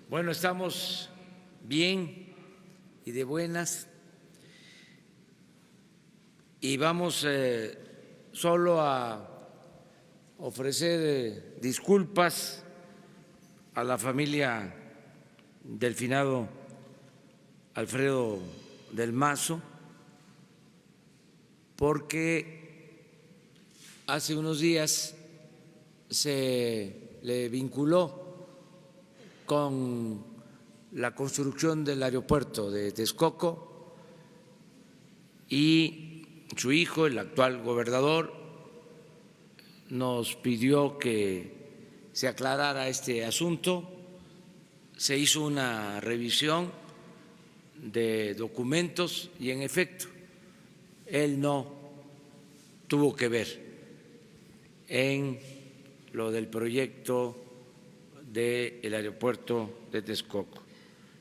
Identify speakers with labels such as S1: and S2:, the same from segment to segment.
S1: Bueno, estamos bien y de buenas y vamos solo a ofrecer disculpas a la familia del finado Alfredo del Mazo porque hace unos días se le vinculó con la construcción del aeropuerto de Texcoco y su hijo, el actual gobernador, nos pidió que se aclarara este asunto. Se hizo una revisión de documentos y, en efecto, él no tuvo que ver en lo del proyecto del aeropuerto de Texcoco.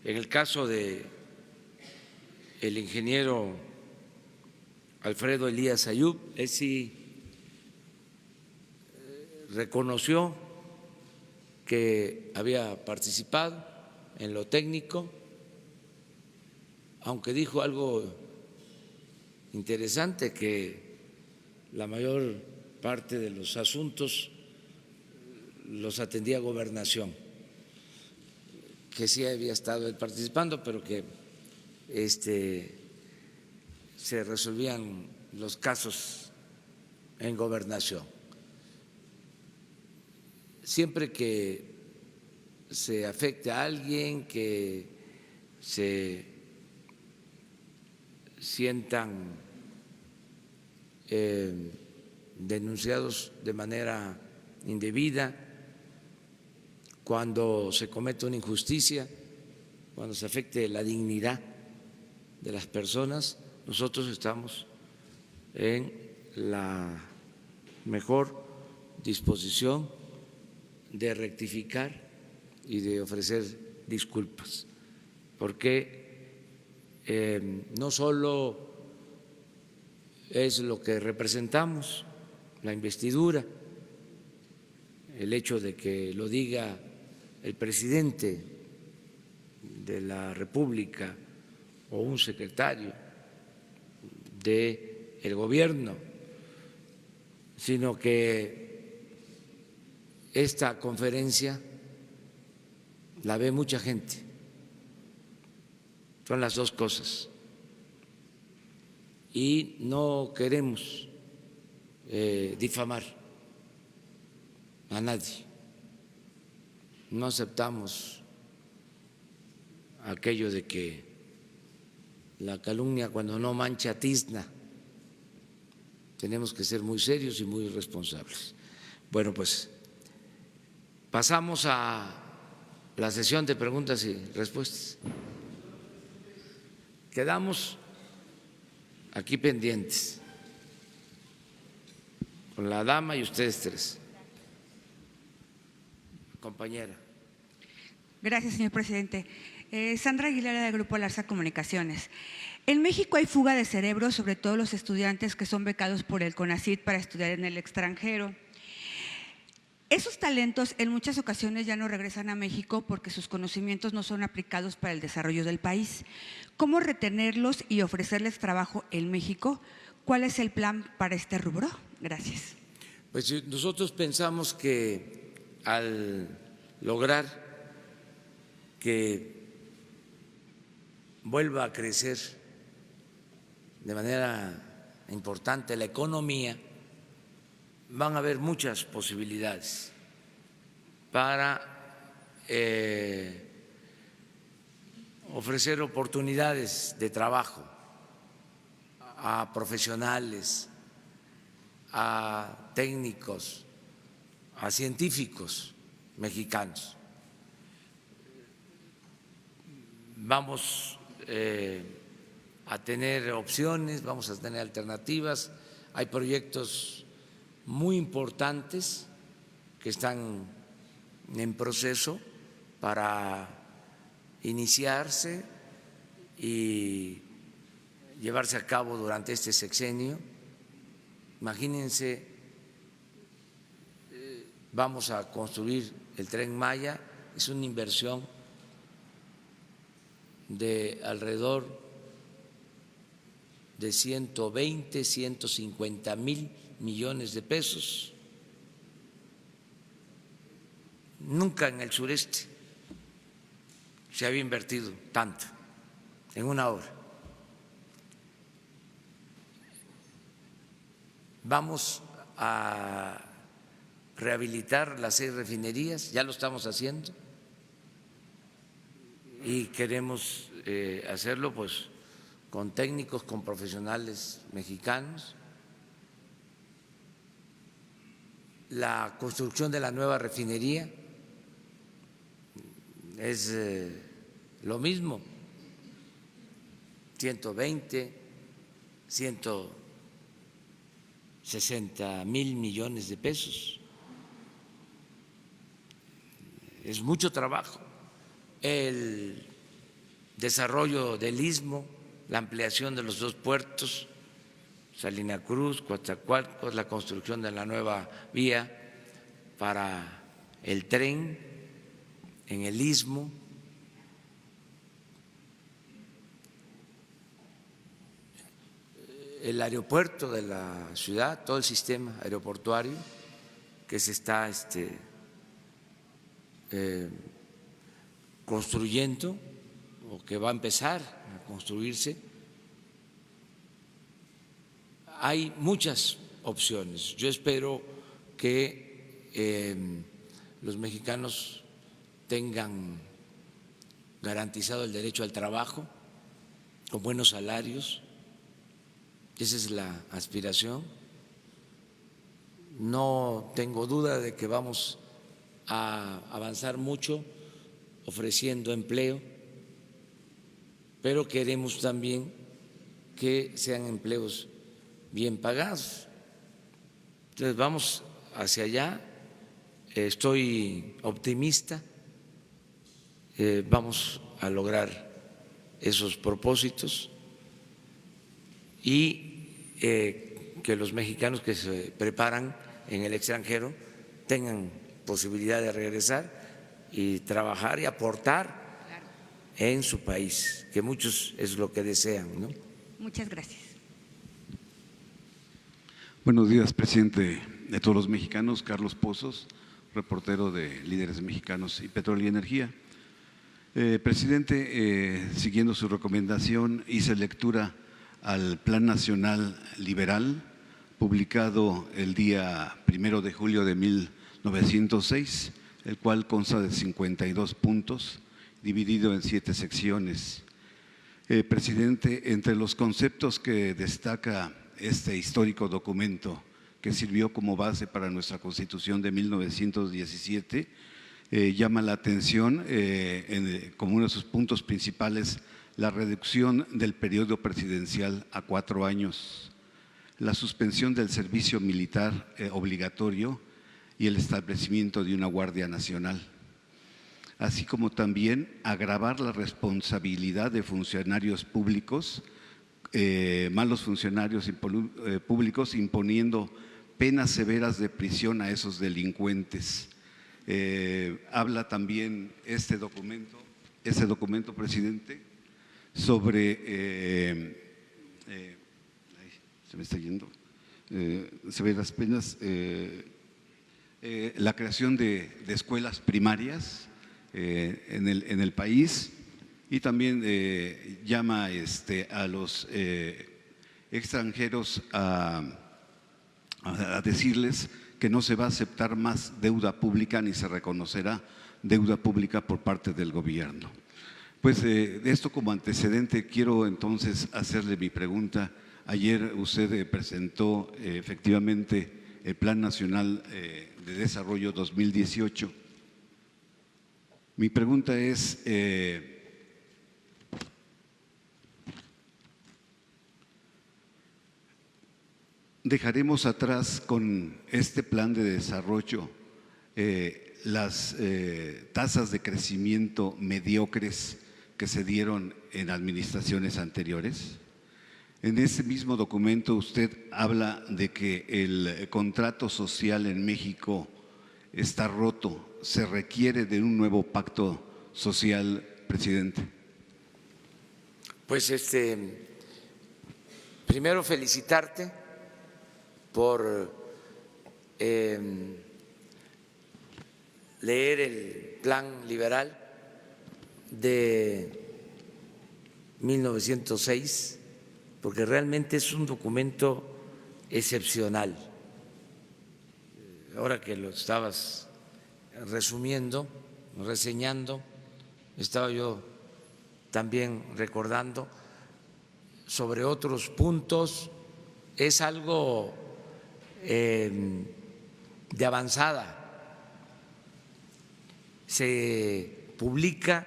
S1: En el caso de el ingeniero Alfredo Elías Ayub, él sí reconoció que había participado en lo técnico, aunque dijo algo interesante, que la mayor parte de los asuntos los atendía Gobernación, que sí había estado él participando, pero que se resolvían los casos en Gobernación. Siempre que se afecte a alguien, que se sientan denunciados de manera indebida, cuando se comete una injusticia, cuando se afecte la dignidad de las personas, nosotros estamos en la mejor disposición de rectificar y de ofrecer disculpas, porque no solo es lo que representamos, la investidura, el hecho de que lo diga el presidente de la República o un secretario del gobierno, sino que esta conferencia la ve mucha gente. Son las dos cosas. Y no queremos difamar a nadie. No aceptamos aquello de que la calumnia, cuando no mancha, tizna. Tenemos que ser muy serios y muy responsables. Bueno, pues pasamos a la sesión de preguntas y respuestas. Quedamos aquí pendientes con la dama y ustedes tres. Compañera.
S2: Gracias, señor presidente. Sandra Aguilera, del Grupo Larsa Comunicaciones. En México hay fuga de cerebros, sobre todo los estudiantes que son becados por el CONACYT para estudiar en el extranjero. Esos talentos en muchas ocasiones ya no regresan a México porque sus conocimientos no son aplicados para el desarrollo del país. ¿Cómo retenerlos y ofrecerles trabajo en México? ¿Cuál es el plan para este rubro? Gracias.
S1: Pues nosotros pensamos que al lograr que vuelva a crecer de manera importante la economía, van a haber muchas posibilidades para ofrecer oportunidades de trabajo a profesionales, a técnicos, a científicos mexicanos. Vamos a tener opciones, vamos a tener alternativas. Hay proyectos muy importantes que están en proceso para iniciarse y llevarse a cabo durante este sexenio. Imagínense, vamos a construir el Tren Maya, es una inversión de alrededor de 120, 150 mil millones de pesos. Nunca en el sureste se había invertido tanto en una obra. Vamos a rehabilitar las 6 refinerías, ya lo estamos haciendo y queremos hacerlo pues con técnicos, con profesionales mexicanos. La construcción de la nueva refinería es lo mismo, 120, 160 mil millones de pesos. Es mucho trabajo. El desarrollo del Istmo, la ampliación de los 2 puertos, Salina Cruz, Coatzacoalcos, la construcción de la nueva vía para el tren en el Istmo, el aeropuerto de la ciudad, todo el sistema aeroportuario que se está construyendo o que va a empezar a construirse. Hay muchas opciones. Yo espero que los mexicanos tengan garantizado el derecho al trabajo con buenos salarios. Esa es la aspiración. No tengo duda de que vamos a avanzar mucho ofreciendo empleo, pero queremos también que sean empleos bien pagados. Entonces vamos hacia allá, estoy optimista, vamos a lograr esos propósitos y que los mexicanos que se preparan en el extranjero tengan posibilidad de regresar y trabajar y aportar en su país, que muchos es lo que desean, ¿no?
S2: Muchas gracias.
S3: Buenos días, presidente de todos los mexicanos, Carlos Pozos, reportero de Líderes Mexicanos y Petróleo y Energía. Presidente, siguiendo su recomendación, hice lectura al Plan Nacional Liberal, publicado el día 1 de julio de 1906, el cual consta de 52 puntos, dividido en 7 secciones. Presidente, entre los conceptos que destaca este histórico documento que sirvió como base para nuestra Constitución de 1917, llama la atención como uno de sus puntos principales la reducción del periodo presidencial a 4 años, la suspensión del servicio militar obligatorio y el establecimiento de una Guardia Nacional, así como también agravar la responsabilidad de funcionarios públicos, malos funcionarios públicos, imponiendo penas severas de prisión a esos delincuentes. Habla también este documento, presidente, sobre se me está yendo, severas penas, la creación de escuelas primarias en el país, y también llama a los extranjeros a decirles que no se va a aceptar más deuda pública ni se reconocerá deuda pública por parte del gobierno. Pues de esto como antecedente quiero entonces hacerle mi pregunta. Ayer usted presentó efectivamente el Plan Nacional de Desarrollo 2018. Mi pregunta es, ¿dejaremos atrás con este plan de desarrollo las tasas de crecimiento mediocres que se dieron en administraciones anteriores? En ese mismo documento usted habla de que el contrato social en México está roto, se requiere de un nuevo pacto social, presidente.
S1: Pues primero felicitarte por leer el Plan Liberal de 1906, porque realmente es un documento excepcional. Ahora que lo estabas resumiendo, reseñando, estaba yo también recordando sobre otros puntos. Es algo de avanzada. Se publica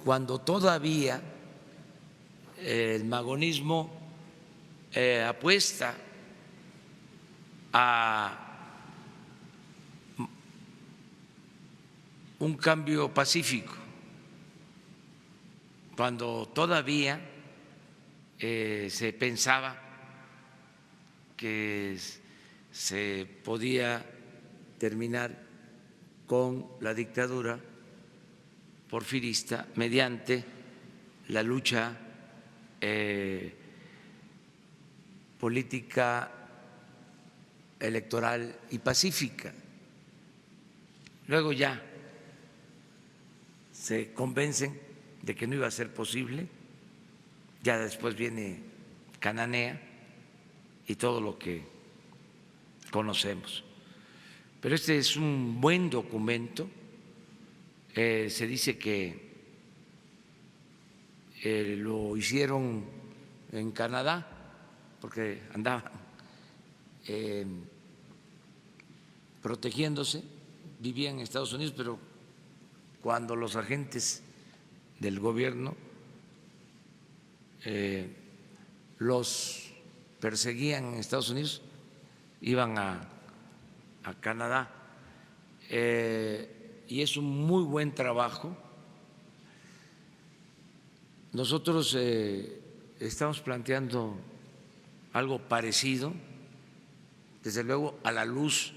S1: cuando todavía el magonismo apuesta a un cambio pacífico, cuando todavía se pensaba que se podía terminar con la dictadura porfirista mediante la lucha política, electoral y pacífica. Luego ya se convencen de que no iba a ser posible, ya después viene Cananea y todo lo que conocemos. Pero este es un buen documento. Se dice que lo hicieron en Canadá porque andaban protegiéndose, vivían en Estados Unidos, pero cuando los agentes del gobierno los perseguían en Estados Unidos, iban a Canadá, y es un muy buen trabajo. Nosotros estamos planteando algo parecido, desde luego a la luz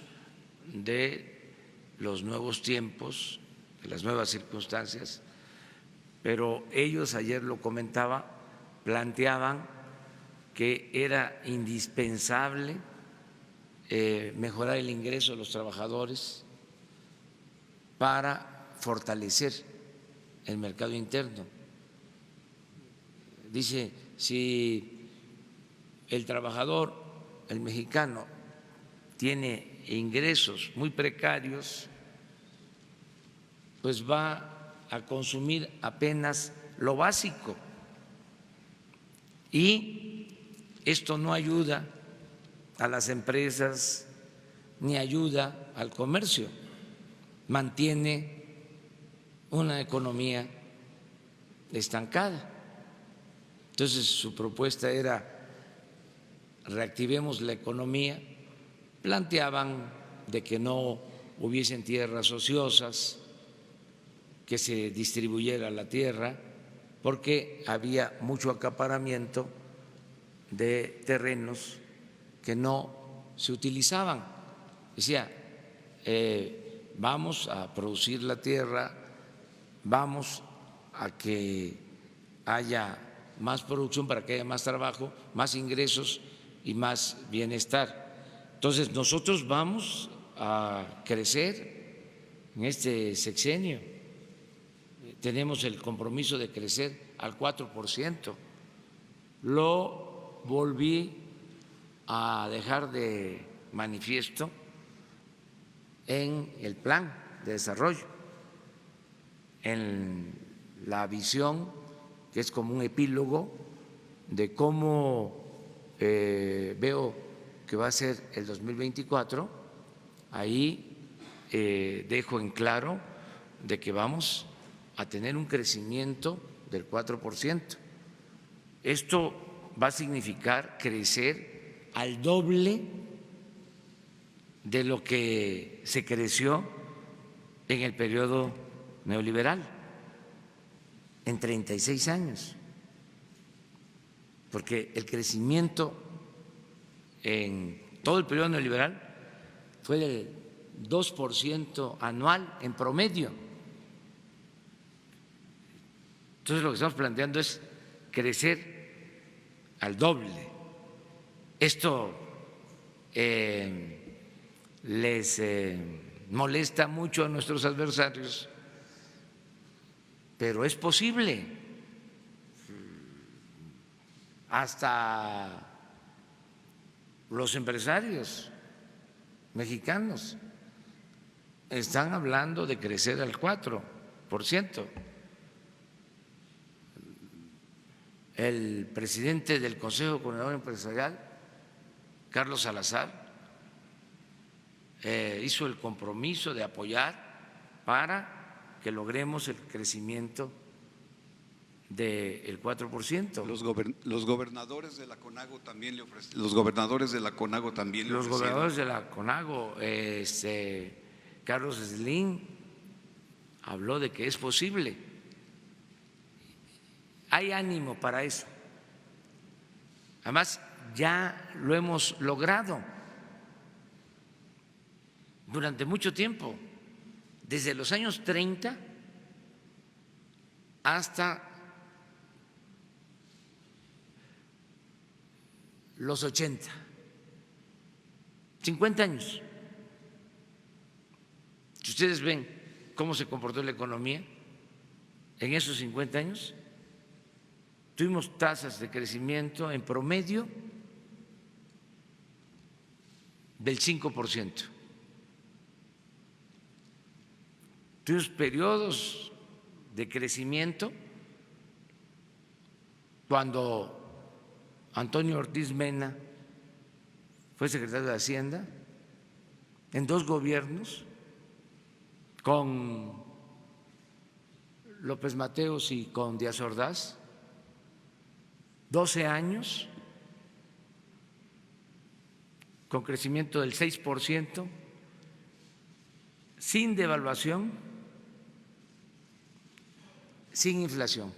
S1: de los nuevos tiempos, de las nuevas circunstancias, pero ellos, ayer lo comentaba, planteaban que era indispensable mejorar el ingreso de los trabajadores para fortalecer el mercado interno. Dice, si el trabajador, el mexicano, tiene ingresos muy precarios, pues va a consumir apenas lo básico y esto no ayuda a las empresas ni ayuda al comercio, mantiene una economía estancada. Entonces su propuesta era reactivemos la economía, planteaban de que no hubiesen tierras ociosas, que se distribuyera la tierra, porque había mucho acaparamiento de terrenos que no se utilizaban. Decía, vamos a producir la tierra, vamos a que haya más producción para que haya más trabajo, más ingresos y más bienestar. Entonces nosotros vamos a crecer en este sexenio, tenemos el compromiso de crecer al 4%, lo volví a dejar de manifiesto en el plan de desarrollo, en la visión que es como un epílogo de cómo veo que va a ser el 2024. Ahí dejo en claro de que vamos a tener un crecimiento del 4%. Esto va a significar crecer al doble de lo que se creció en el periodo neoliberal, en 36 años, porque el crecimiento en todo el periodo neoliberal fue del 2% anual en promedio. Entonces lo que estamos planteando es crecer al doble. Esto les molesta mucho a nuestros adversarios, pero es posible. Hasta los empresarios mexicanos están hablando de crecer al 4%. El presidente del Consejo Coordinador Empresarial, Carlos Salazar, hizo el compromiso de apoyar para que logremos el crecimiento del 4%.
S3: Los gobernadores de la CONAGO también le ofrecen. Los gobernadores de la CONAGO también le ofrecieron.
S1: Los gobernadores de la CONAGO, Carlos Slim habló de que es posible. Hay ánimo para eso. Además, ya lo hemos logrado durante mucho tiempo, desde los años 30 hasta los 80, 50 años. Si ustedes ven cómo se comportó la economía en esos 50 años, tuvimos tasas de crecimiento en promedio del 5%. Tuvimos periodos de crecimiento cuando Antonio Ortiz Mena fue secretario de Hacienda, en 2 gobiernos, con López Mateos y con Díaz Ordaz, 12 años, con crecimiento del 6%, sin devaluación, sin inflación,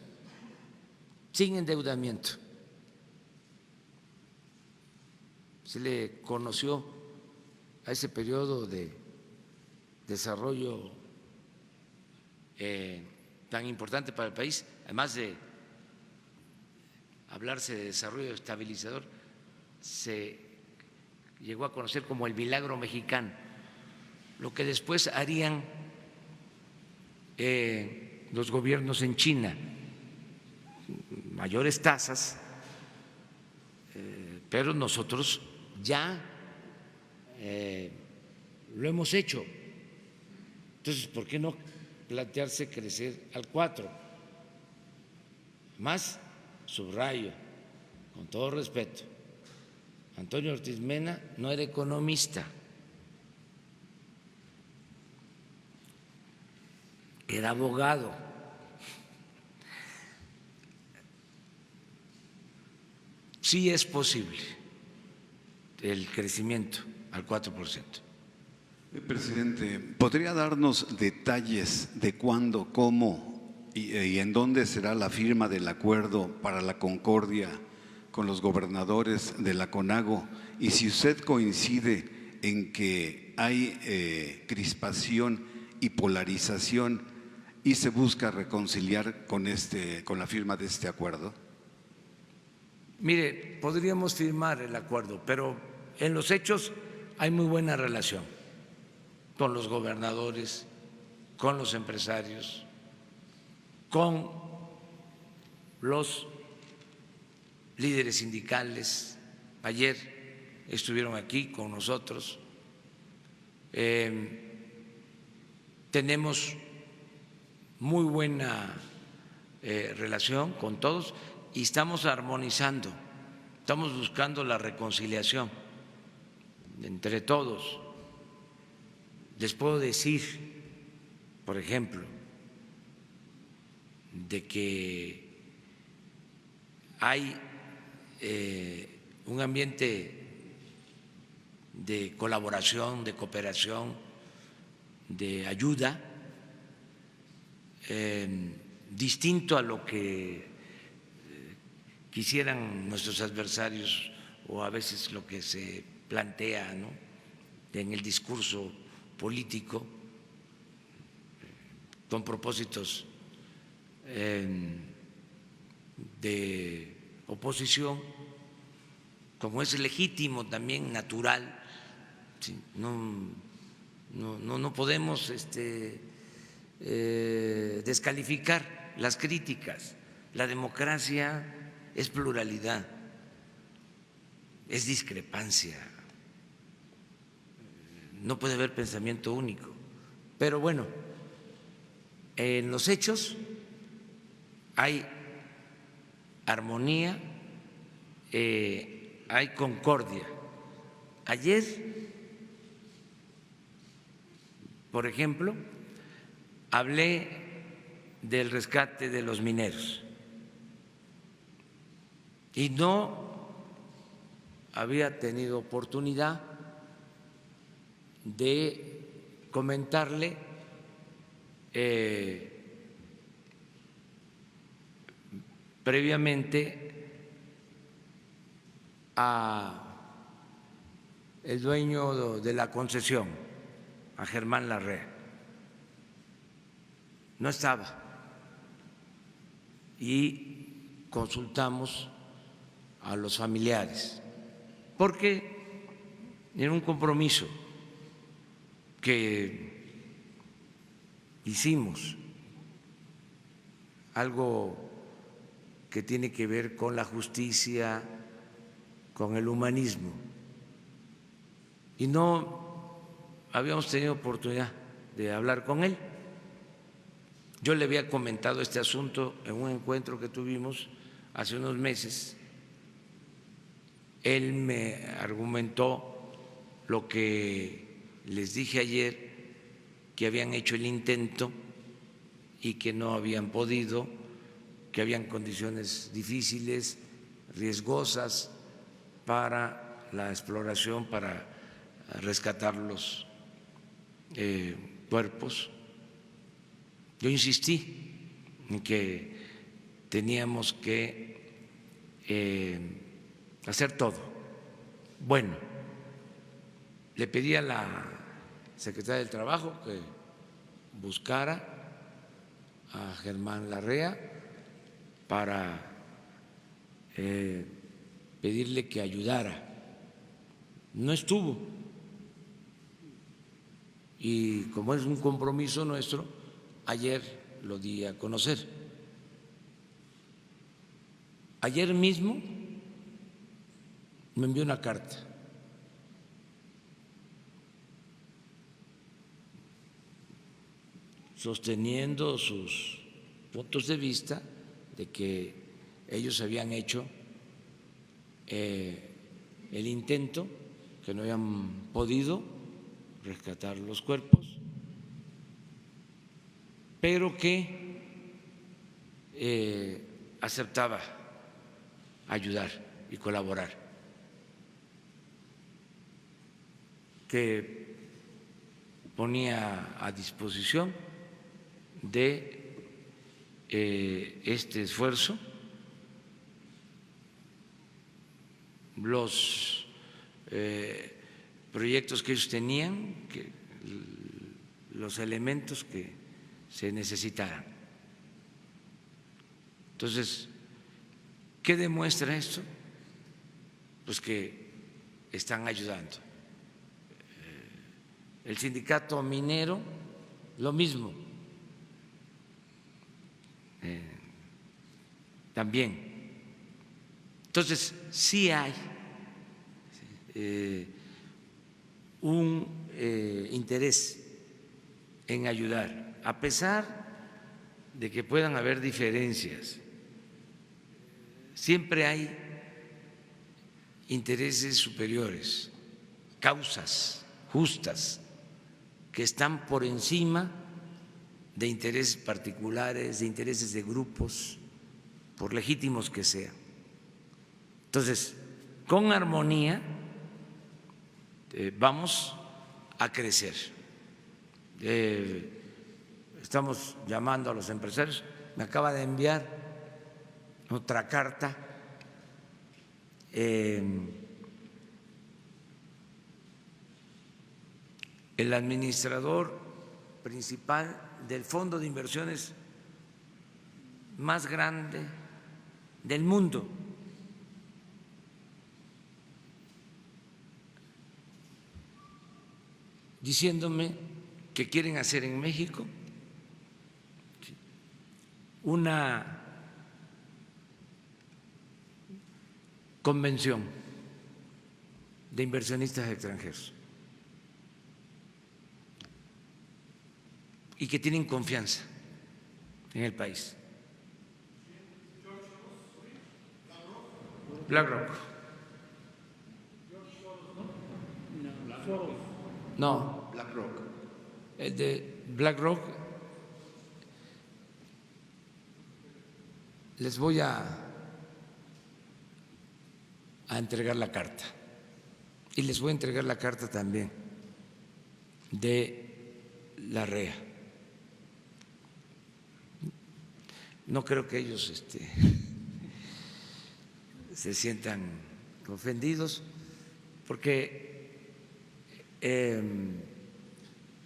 S1: sin endeudamiento. Se le conoció a ese periodo de desarrollo tan importante para el país, además de hablarse de desarrollo estabilizador, se llegó a conocer como el milagro mexicano, lo que después harían los gobiernos en China, mayores tasas, pero nosotros ya lo hemos hecho. Entonces, ¿por qué no plantearse crecer al 4%? Más, subrayo, con todo respeto, Antonio Ortiz Mena no era economista, era abogado. Sí es posible el crecimiento al 4%.
S3: Presidente, ¿podría darnos detalles de cuándo, cómo y en dónde será la firma del acuerdo para la concordia con los gobernadores de la CONAGO? Y si usted coincide en que hay crispación y polarización y se busca reconciliar con la firma de este acuerdo.
S1: Mire, podríamos firmar el acuerdo, pero en los hechos hay muy buena relación con los gobernadores, con los empresarios, con los líderes sindicales. Ayer estuvieron aquí con nosotros. Tenemos muy buena relación con todos y estamos armonizando, estamos buscando la reconciliación entre todos. Les puedo decir, por ejemplo, de que hay un ambiente de colaboración, de cooperación, de ayuda, distinto a lo que quisieran nuestros adversarios o a veces lo que se plantea, ¿no?, en el discurso político, con propósitos de oposición, como es legítimo también, natural. Sí, no podemos descalificar las críticas. La democracia es pluralidad, es discrepancia, no puede haber pensamiento único. Pero bueno, en los hechos hay armonía, hay concordia. Ayer, por ejemplo, hablé del rescate de los mineros y no había tenido oportunidad de comentarle previamente a el dueño de la concesión, a Germán Larrea. No estaba y consultamos a los familiares porque era un compromiso que hicimos, algo que tiene que ver con la justicia, con el humanismo, y no habíamos tenido oportunidad de hablar con él. Yo le había comentado este asunto en un encuentro que tuvimos hace unos meses. Él me argumentó lo que les dije ayer, que habían hecho el intento y que no habían podido, que habían condiciones difíciles, riesgosas para la exploración, para rescatar los cuerpos. Yo insistí en que teníamos que hacer todo. Bueno, le pedí a la secretaria del Trabajo que buscara a Germán Larrea para pedirle que ayudara. No estuvo. Y como es un compromiso nuestro, ayer lo di a conocer. Ayer mismo me envió una carta sosteniendo sus puntos de vista de que ellos habían hecho el intento, que no habían podido rescatar los cuerpos, pero que aceptaba ayudar y colaborar, que ponía a disposición de este esfuerzo los proyectos que ellos tenían, los elementos que se necesitaran. Entonces, ¿qué demuestra esto? Pues que están ayudando. El sindicato minero, lo mismo. También. Entonces, sí hay un interés en ayudar, a pesar de que puedan haber diferencias. Siempre hay intereses superiores, causas justas que están por encima de intereses particulares, de intereses de grupos, por legítimos que sean. Entonces, con armonía vamos a crecer. Estamos llamando a los empresarios. Me acaba de enviar otra carta el administrador principal del fondo de inversiones más grande, del mundo. Diciéndome que quieren hacer en México una convención de inversionistas extranjeros y que tienen confianza en el país. BlackRock. No, BlackRock. El de BlackRock les voy a entregar la carta y les voy a entregar la carta también de la REA. No creo que ellos se sientan ofendidos porque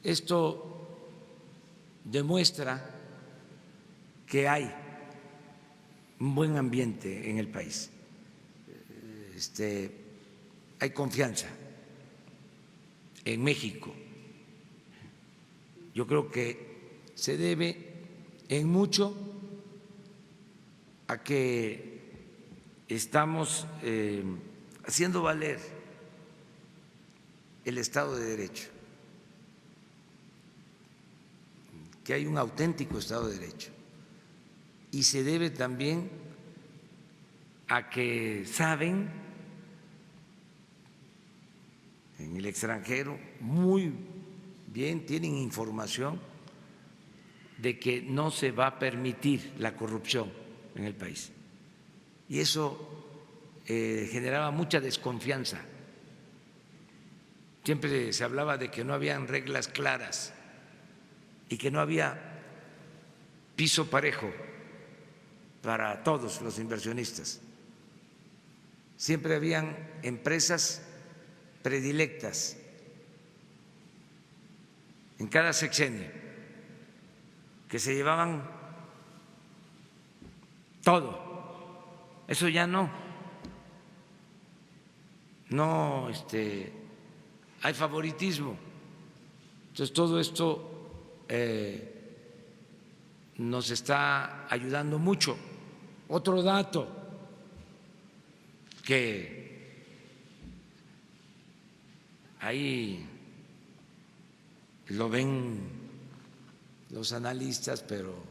S1: esto demuestra que hay un buen ambiente en el país, hay confianza en México. Yo creo que se debe en mucho a que estamos haciendo valer el Estado de Derecho, que hay un auténtico Estado de Derecho, y se debe también a que saben en el extranjero muy bien, tienen información de que no se va a permitir la corrupción en el país, y eso generaba mucha desconfianza. Siempre se hablaba de que no habían reglas claras y que no había piso parejo para todos los inversionistas. Siempre habían empresas predilectas en cada sexenio que se llevaban todo. Eso ya no hay favoritismo. Entonces todo esto nos está ayudando mucho. Otro dato que ahí lo ven los analistas, pero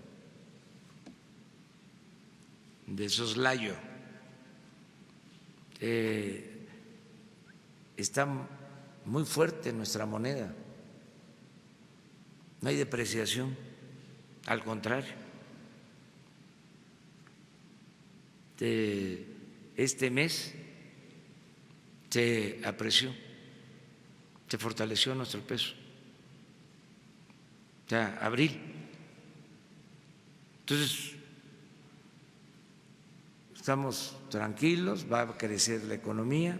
S1: de soslayo, está muy fuerte nuestra moneda, no hay depreciación, al contrario. Este mes se apreció, se fortaleció nuestro peso, ya abril. Entonces, estamos tranquilos, va a crecer la economía.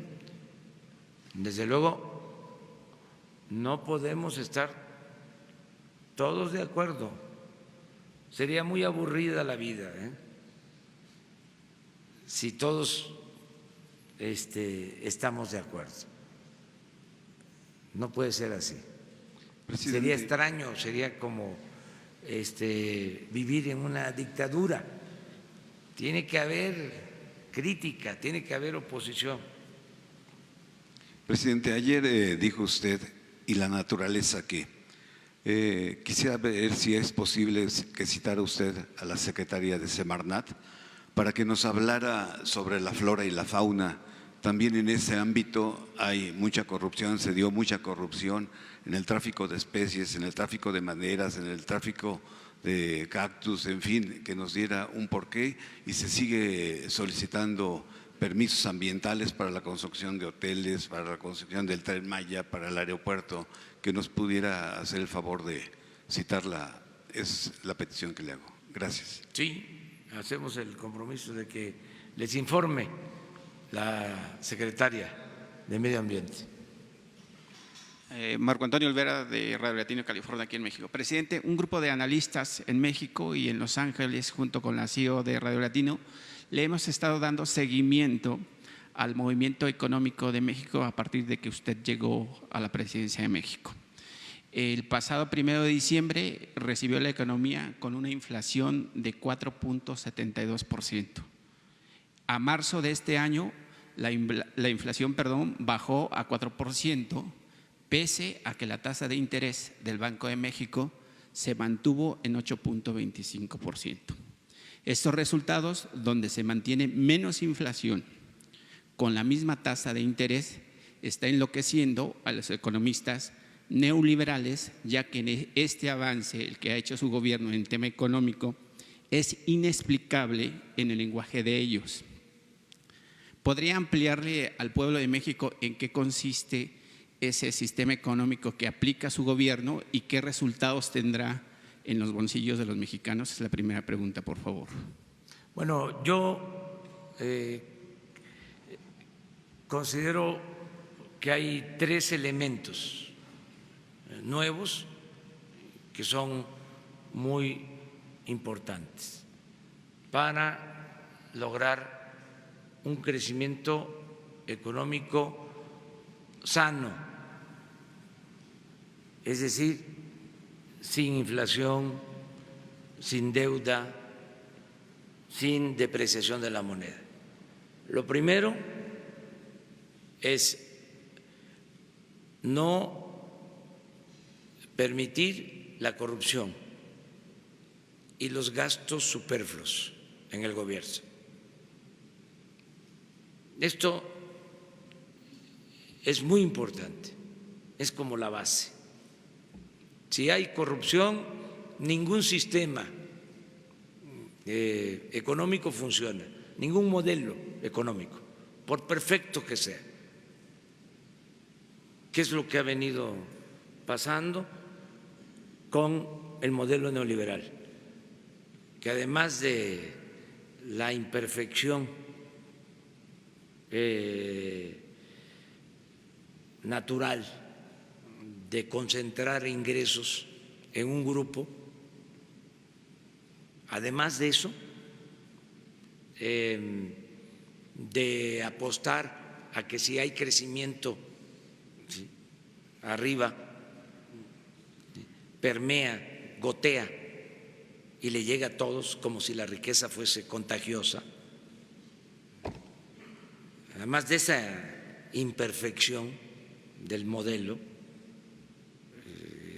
S1: Desde luego, no podemos estar todos de acuerdo, sería muy aburrida la vida, si todos estamos de acuerdo. No puede ser así. Presidente. Sería extraño, sería como vivir en una dictadura. Tiene que haber crítica, tiene que haber oposición.
S3: Presidente, ayer dijo usted, y la naturaleza que, quisiera ver si es posible que citara usted a la secretaria de Semarnat para que nos hablara sobre la flora y la fauna. También en ese ámbito hay mucha corrupción, se dio mucha corrupción en el tráfico de especies, en el tráfico de maderas, en el tráfico de cactus, en fin, que nos diera un porqué, y se sigue solicitando permisos ambientales para la construcción de hoteles, para la construcción del Tren Maya, para el aeropuerto, que nos pudiera hacer el favor de citarla. Es la petición que le hago. Gracias.
S1: Sí, hacemos el compromiso de que les informe la secretaria de Medio Ambiente.
S4: Marco Antonio Olvera, de Radio Latino, California, aquí en México. Presidente, un grupo de analistas en México y en Los Ángeles, junto con la CEO de Radio Latino, le hemos estado dando seguimiento al movimiento económico de México a partir de que usted llegó a la presidencia de México. El pasado 1 de diciembre recibió la economía con una inflación de 4.72%. A marzo de este año, la inflación bajó a 4%, pese a que la tasa de interés del Banco de México se mantuvo en 8.25%. Estos resultados, donde se mantiene menos inflación con la misma tasa de interés, está enloqueciendo a los economistas neoliberales, ya que este avance, el que ha hecho su gobierno en tema económico, es inexplicable en el lenguaje de ellos. ¿Podría ampliarle al pueblo de México en qué consiste ese sistema económico que aplica su gobierno y qué resultados tendrá en los bolsillos de los mexicanos? Es la primera pregunta, por favor.
S1: Bueno, yo considero que hay 3 elementos nuevos que son muy importantes para lograr un crecimiento económico sano, es decir, sin inflación, sin deuda, sin depreciación de la moneda. Lo primero es no permitir la corrupción y los gastos superfluos en el gobierno. Esto es muy importante, es como la base. Si hay corrupción, ningún sistema económico funciona, ningún modelo económico, por perfecto que sea. ¿Qué es lo que ha venido pasando con el modelo neoliberal? Que además de la imperfección natural de concentrar ingresos en un grupo, además de eso, de apostar a que si hay crecimiento arriba, permea, gotea y le llega a todos como si la riqueza fuese contagiosa. Además de esa imperfección del modelo,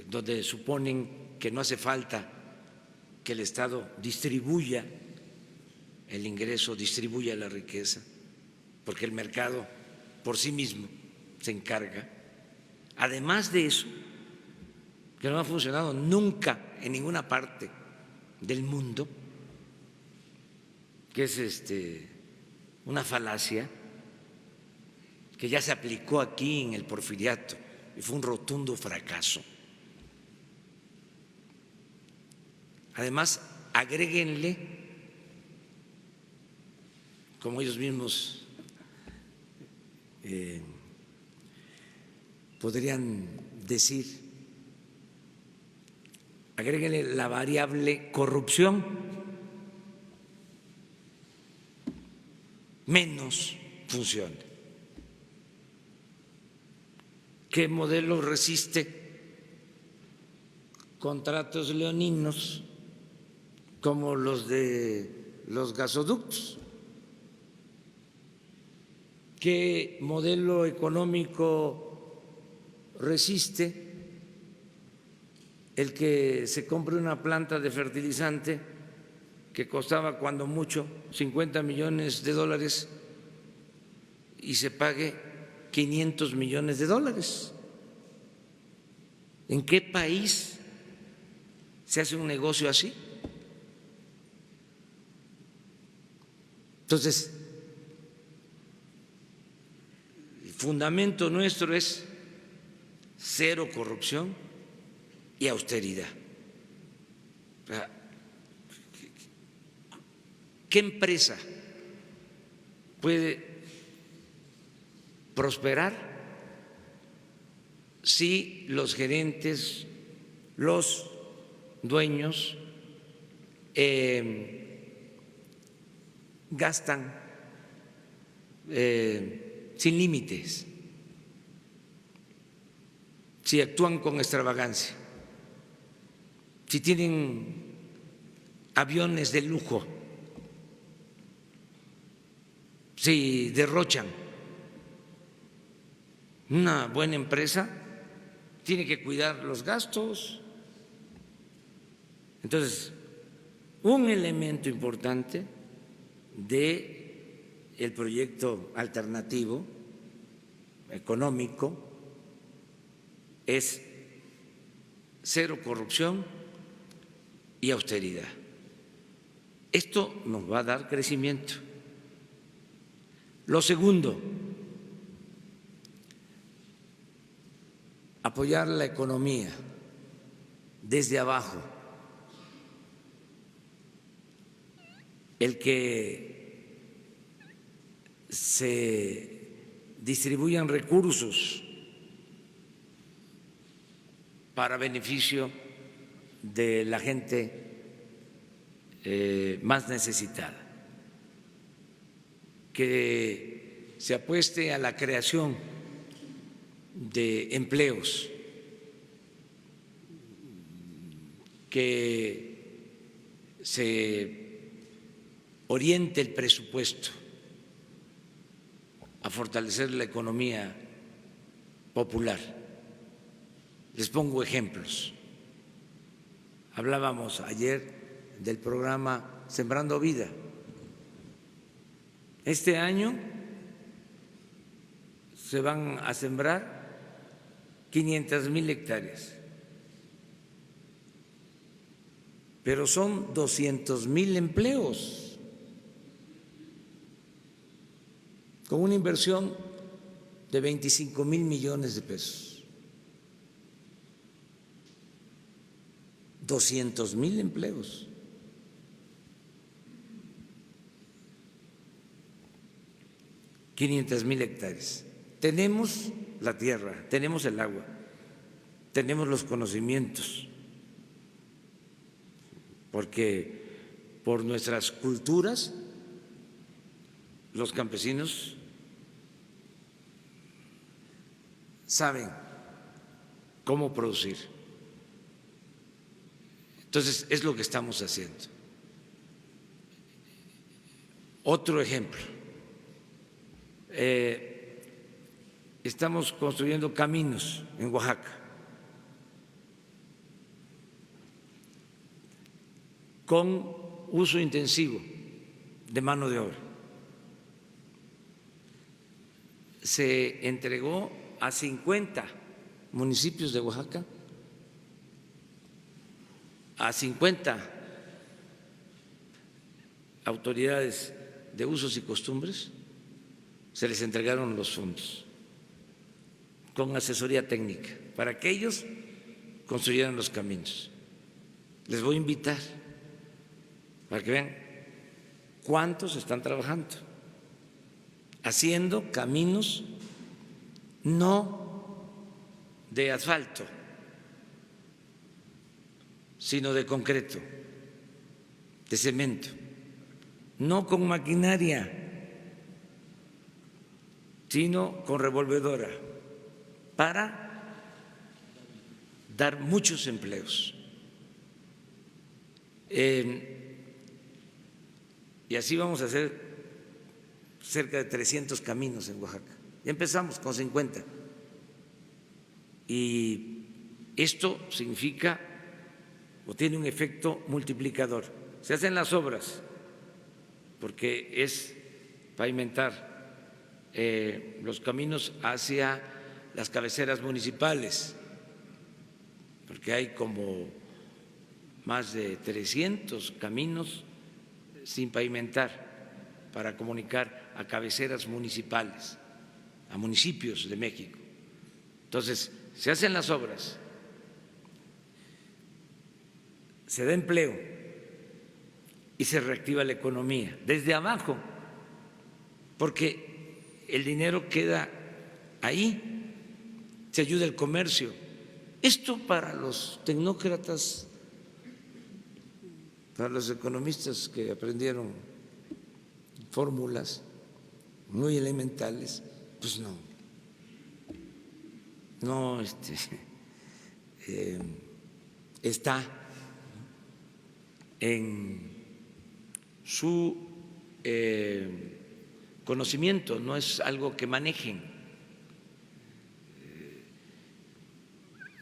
S1: donde suponen que no hace falta que el Estado distribuya el ingreso, distribuya la riqueza, porque el mercado por sí mismo se encarga. Además de eso, que no ha funcionado nunca en ninguna parte del mundo, que es una falacia que ya se aplicó aquí en el Porfiriato y fue un rotundo fracaso. Además, agréguenle, como ellos mismos podrían decir, agréguenle la variable corrupción, menos funciona. ¿Qué modelo resiste contratos leoninos como los de los gasoductos? ¿Qué modelo económico resiste el que se compre una planta de fertilizante que costaba cuando mucho $50 millones y se pague $500 millones? ¿En qué país se hace un negocio así? Entonces, el fundamento nuestro es cero corrupción y austeridad. ¿Qué empresa puede prosperar si los gerentes, los gastan sin límites, si actúan con extravagancia, si tienen aviones de lujo, si derrochan. Una buena empresa tiene que cuidar los gastos. Entonces, un elemento importante del proyecto alternativo económico es cero corrupción y austeridad. Esto nos va a dar crecimiento. Lo segundo, apoyar la economía desde abajo. El que se distribuyan recursos para beneficio de la gente más necesitada, que se apueste a la creación de empleos, que se oriente el presupuesto a fortalecer la economía popular. Les pongo ejemplos. Hablábamos ayer del programa Sembrando Vida. Este año se van a sembrar 500,000 hectáreas, pero son 200,000 empleos, con una inversión de 25,000 millones de pesos. 200,000 empleos. $500,000 hectáreas. Tenemos la tierra, tenemos el agua, tenemos los conocimientos, porque por nuestras culturas los campesinos saben cómo producir. Entonces, es lo que estamos haciendo. Otro ejemplo, estamos construyendo caminos en Oaxaca con uso intensivo de mano de obra. Se entregó a 50 municipios de Oaxaca, a 50 autoridades de usos y costumbres, se les entregaron los fondos con asesoría técnica para que ellos construyeran los caminos. Les voy a invitar para que vean cuántos están trabajando, haciendo caminos no de asfalto, sino de concreto, de cemento, no con maquinaria, sino con revolvedora, para dar muchos empleos. Y así vamos a hacer cerca de 300 caminos en Oaxaca. Ya empezamos con 50. Y esto significa o tiene un efecto multiplicador. Se hacen las obras porque es pavimentar los caminos hacia las cabeceras municipales, porque hay como más de 300 caminos sin pavimentar para comunicar a cabeceras municipales, a municipios de México. Entonces, se hacen las obras, se da empleo y se reactiva la economía desde abajo, porque el dinero queda ahí, se ayuda el comercio. Esto para los tecnócratas, para los economistas que aprendieron fórmulas muy elementales, pues no está en su conocimiento, no es algo que manejen.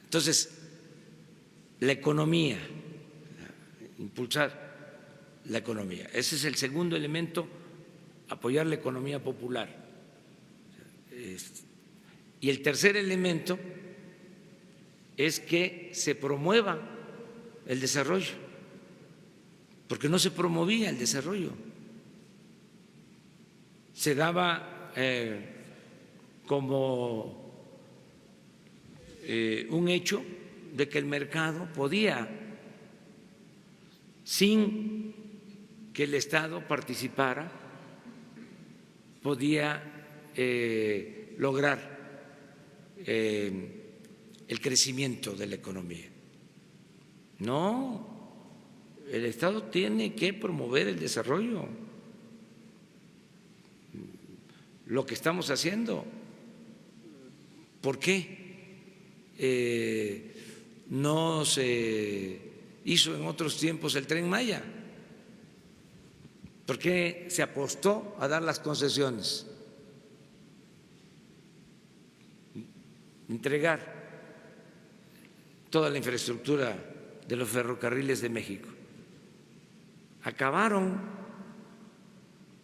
S1: Entonces, la economía, impulsar la economía, ese es el segundo elemento, apoyar la economía popular. Y el tercer elemento es que se promueva el desarrollo, porque no se promovía el desarrollo. Se daba como un hecho de que el mercado podía, sin que el Estado participara, podía lograr el crecimiento de la economía. No, el Estado tiene que promover el desarrollo. Lo que estamos haciendo. ¿Por qué no se hizo en otros tiempos el Tren Maya? ¿Por qué se apostó a dar las concesiones? Entregar toda la infraestructura de los ferrocarriles de México. Acabaron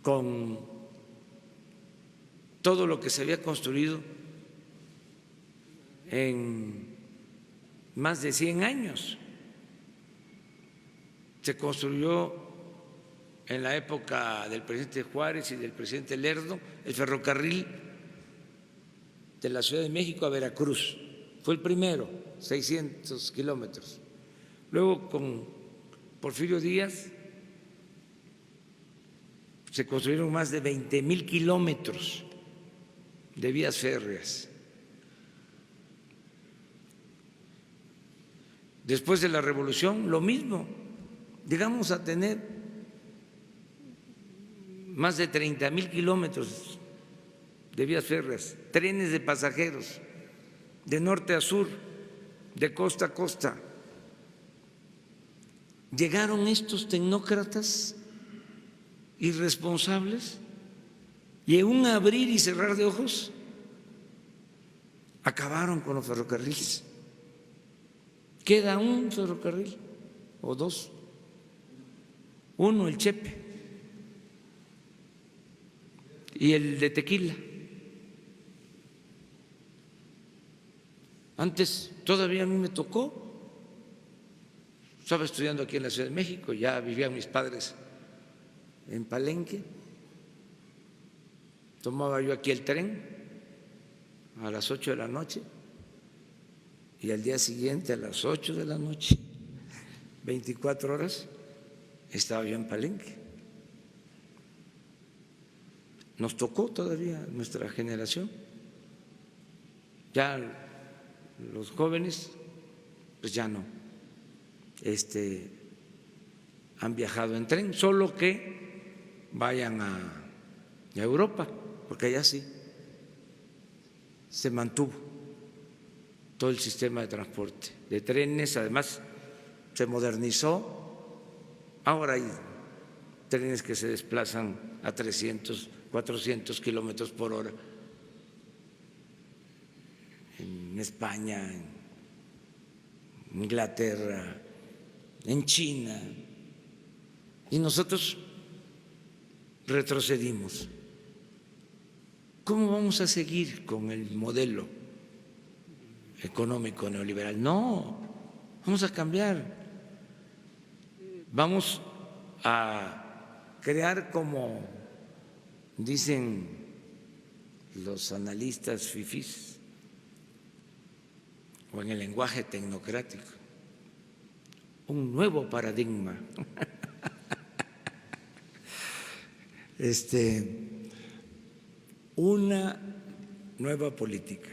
S1: con todo lo que se había construido en más de 100 años. Se construyó en la época del presidente Juárez y del presidente Lerdo el ferrocarril de la Ciudad de México a Veracruz. Fue el primero, 600 kilómetros. Luego, con Porfirio Díaz, se construyeron más de 20,000 kilómetros de vías férreas. Después de la Revolución, lo mismo. Llegamos a tener más de 30,000 kilómetros de vías férreas, trenes de pasajeros, de norte a sur, de costa a costa. Llegaron estos tecnócratas irresponsables y en un abrir y cerrar de ojos acabaron con los ferrocarriles. Queda un ferrocarril o dos, uno, el Chepe, y el de Tequila. Antes todavía a mí me tocó, estaba estudiando aquí en la Ciudad de México, ya vivían mis padres en Palenque, tomaba yo aquí el tren a las 8 de la noche y al día siguiente a las 8 de la noche, 24 horas, estaba yo en Palenque. Nos tocó todavía nuestra generación. Ya los jóvenes, pues ya no, han viajado en tren, solo que vayan a Europa, porque allá sí se mantuvo todo el sistema de transporte de trenes, además se modernizó, ahora hay trenes que se desplazan a 300, 400 kilómetros por hora en España, en Inglaterra, en China, y nosotros retrocedimos. ¿Cómo vamos a seguir con el modelo económico neoliberal? No, vamos a cambiar, vamos a crear, como dicen los analistas fifís, o en el lenguaje tecnocrático, un nuevo paradigma. Una nueva política.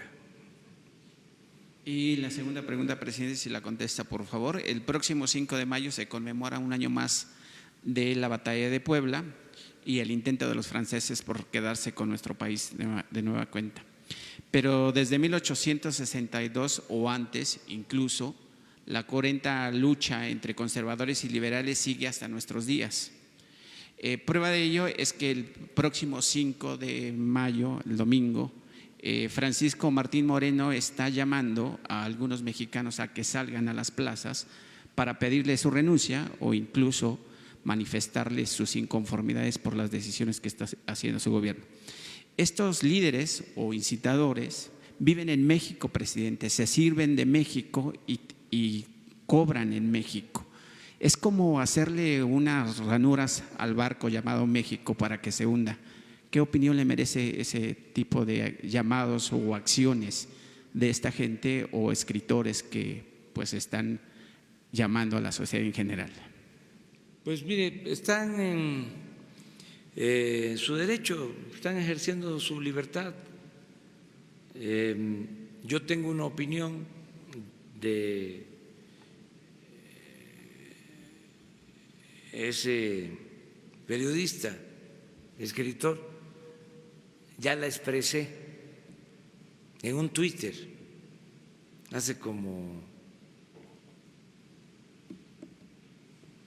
S4: Y la segunda pregunta, presidente, si la contesta, por favor. El próximo 5 de mayo se conmemora un año más de la Batalla de Puebla y el intento de los franceses por quedarse con nuestro país de nueva cuenta. Pero desde 1862 o antes, incluso, la cruenta lucha entre conservadores y liberales sigue hasta nuestros días. Prueba de ello es que el próximo 5 de mayo, el domingo, Francisco Martín Moreno está llamando a algunos mexicanos a que salgan a las plazas para pedirle su renuncia o incluso manifestarles sus inconformidades por las decisiones que está haciendo su gobierno. Estos líderes o incitadores viven en México, presidente, se sirven de México y cobran en México. Es como hacerle unas ranuras al barco llamado México para que se hunda. ¿Qué opinión le merece ese tipo de llamados o acciones de esta gente o escritores que pues están llamando a la sociedad en general?
S1: Pues mire, están en su derecho, están ejerciendo su libertad. Yo tengo una opinión de ese periodista, escritor, ya la expresé en un Twitter hace como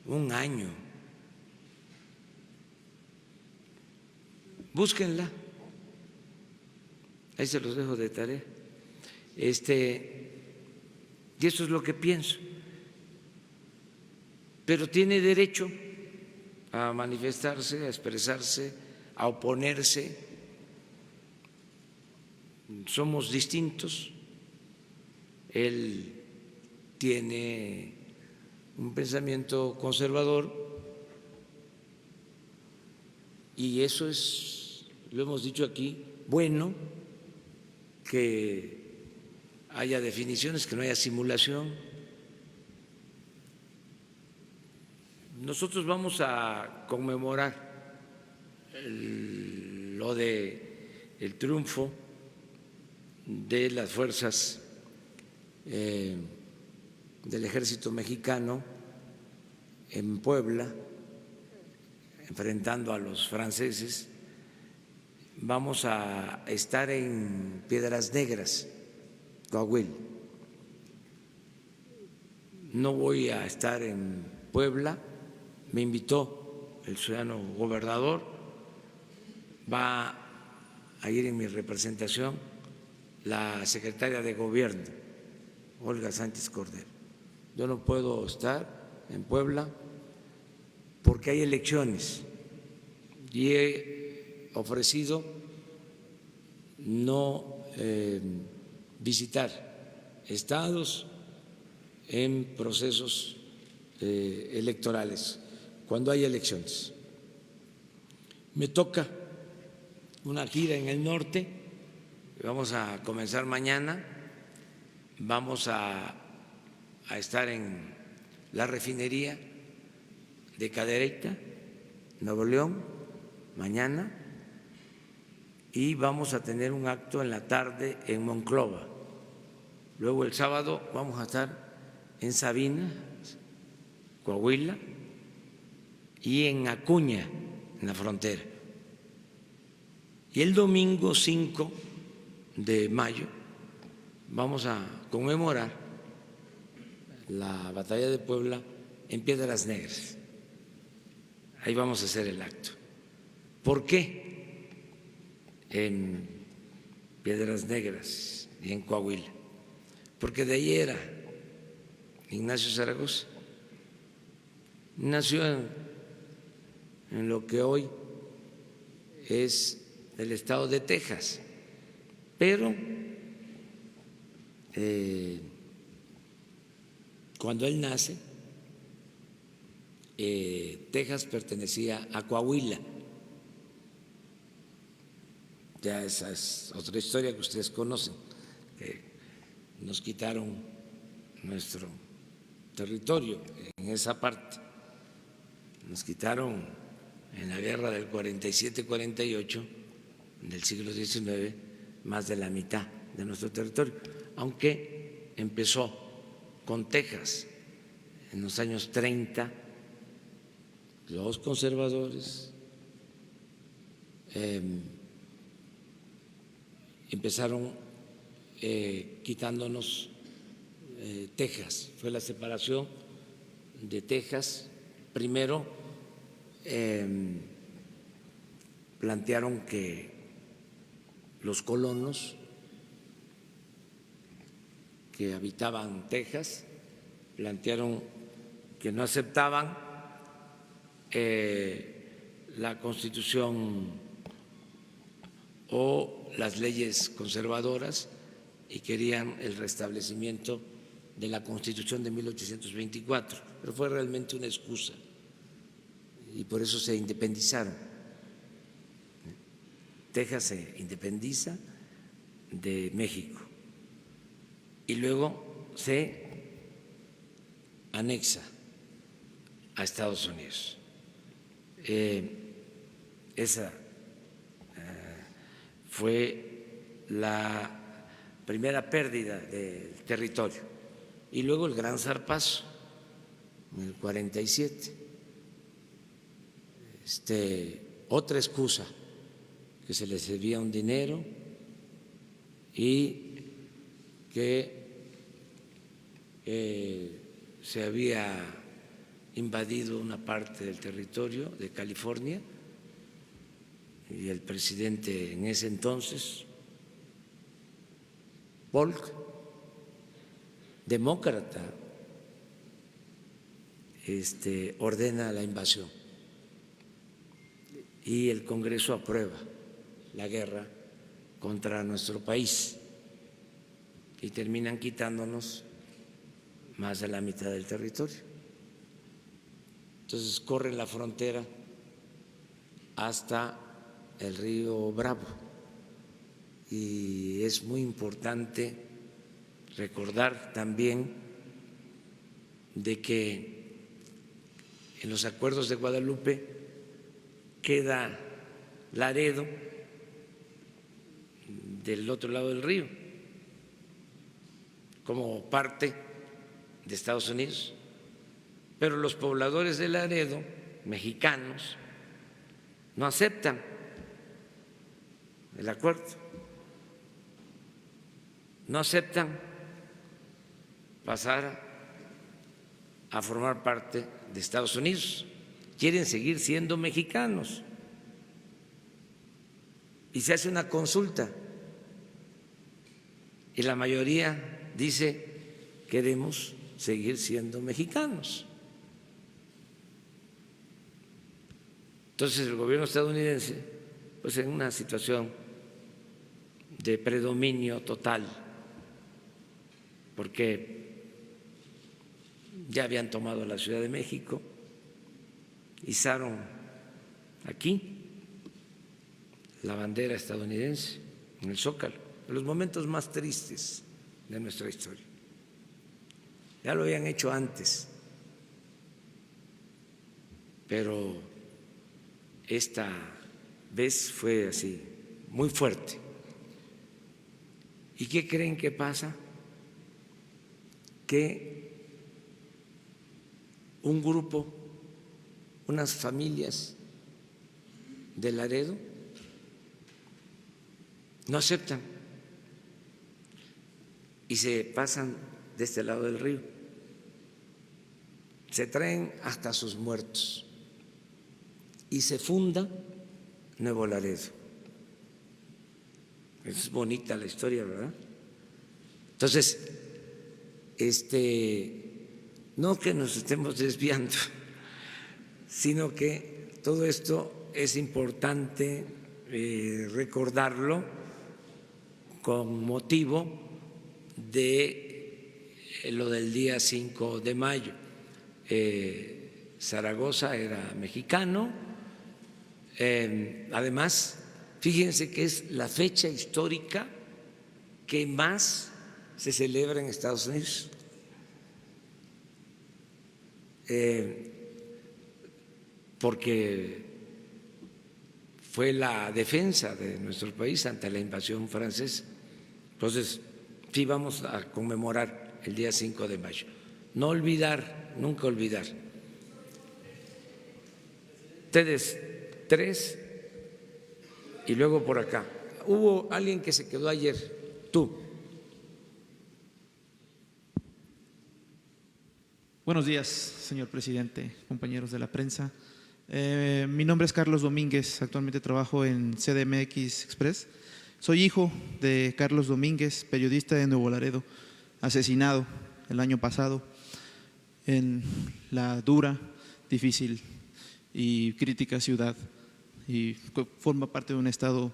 S1: un año. Búsquenla, ahí se los dejo de tarea. Y eso es lo que pienso. Pero tiene derecho a manifestarse, a expresarse, a oponerse. Somos distintos. Él tiene un pensamiento conservador y eso es, lo hemos dicho aquí, bueno, que haya definiciones, que no haya simulación. Nosotros vamos a conmemorar lo de el triunfo de las fuerzas del ejército mexicano en Puebla, enfrentando a los franceses. Vamos a estar en Piedras Negras, Coahuila. No voy a estar en Puebla. Me invitó el ciudadano gobernador, va a ir en mi representación la secretaria de Gobierno, Olga Sánchez Cordero. Yo no puedo estar en Puebla porque hay elecciones y he ofrecido no visitar estados en procesos electorales cuando hay elecciones. Me toca una gira en el norte, vamos a comenzar mañana, vamos a estar en la refinería de Cadereyta, Nuevo León, mañana, y vamos a tener un acto en la tarde en Monclova. Luego el sábado vamos a estar en Sabina, Coahuila, y en Acuña, en la frontera. Y el domingo 5 de mayo vamos a conmemorar la batalla de Puebla en Piedras Negras. Ahí vamos a hacer el acto. ¿Por qué en Piedras Negras y en Coahuila? Porque de ahí era Ignacio Zaragoza. Nació en lo que hoy es el estado de Texas, pero cuando él nace, Texas pertenecía a Coahuila. Ya esa es otra historia que ustedes conocen, que nos quitaron nuestro territorio en esa parte, nos quitaron en la guerra del 47-48 del siglo XIX más de la mitad de nuestro territorio, aunque empezó con Texas en los años 30, los conservadores empezaron quitándonos Texas. Fue la separación de Texas. Primero plantearon que los colonos que habitaban Texas plantearon que no aceptaban la Constitución o las leyes conservadoras y querían el restablecimiento de la Constitución de 1824, pero fue realmente una excusa y por eso se independizaron. Texas se independiza de México y luego se anexa a Estados Unidos. Esa fue la primera pérdida del territorio. Y luego el gran zarpazo, en el 47. Otra excusa, que se les debía un dinero y que se había invadido una parte del territorio de California y el presidente en ese entonces, Polk, demócrata, ordena la invasión y el Congreso aprueba la guerra contra nuestro país y terminan quitándonos más de la mitad del territorio. Entonces corren la frontera hasta el río Bravo y es muy importante recordar también de que en los acuerdos de Guadalupe queda Laredo del otro lado del río como parte de Estados Unidos, pero los pobladores de Laredo, mexicanos, no aceptan el acuerdo, no aceptan pasar a formar parte de Estados Unidos, quieren seguir siendo mexicanos. Y se hace una consulta y la mayoría dice queremos seguir siendo mexicanos. Entonces el gobierno estadounidense, pues en una situación de predominio total, porque ya habían tomado la Ciudad de México, izaron aquí la bandera estadounidense en el Zócalo, en los momentos más tristes de nuestra historia. Ya lo habían hecho antes, pero esta vez fue así, muy fuerte. ¿Y qué creen que pasa? Que un grupo, unas familias de Laredo no aceptan y se pasan de este lado del río, se traen hasta sus muertos y se funda Nuevo Laredo. Es bonita la historia, ¿verdad? Entonces, no que nos estemos desviando, sino que todo esto es importante recordarlo con motivo de lo del día 5 de mayo. Zaragoza era mexicano, además, fíjense que es la fecha histórica que más se celebra en Estados Unidos. Porque fue la defensa de nuestro país ante la invasión francesa. Entonces, sí vamos a conmemorar el día 5 de mayo. No olvidar, nunca olvidar. Ustedes tres y luego por acá. Hubo alguien que se quedó ayer, tú.
S5: Buenos días, señor presidente, compañeros de la prensa. Mi nombre es Carlos Domínguez, actualmente trabajo en CDMX Express. Soy hijo de Carlos Domínguez, periodista de Nuevo Laredo, asesinado el año pasado en la dura, difícil y crítica ciudad, y forma parte de un estado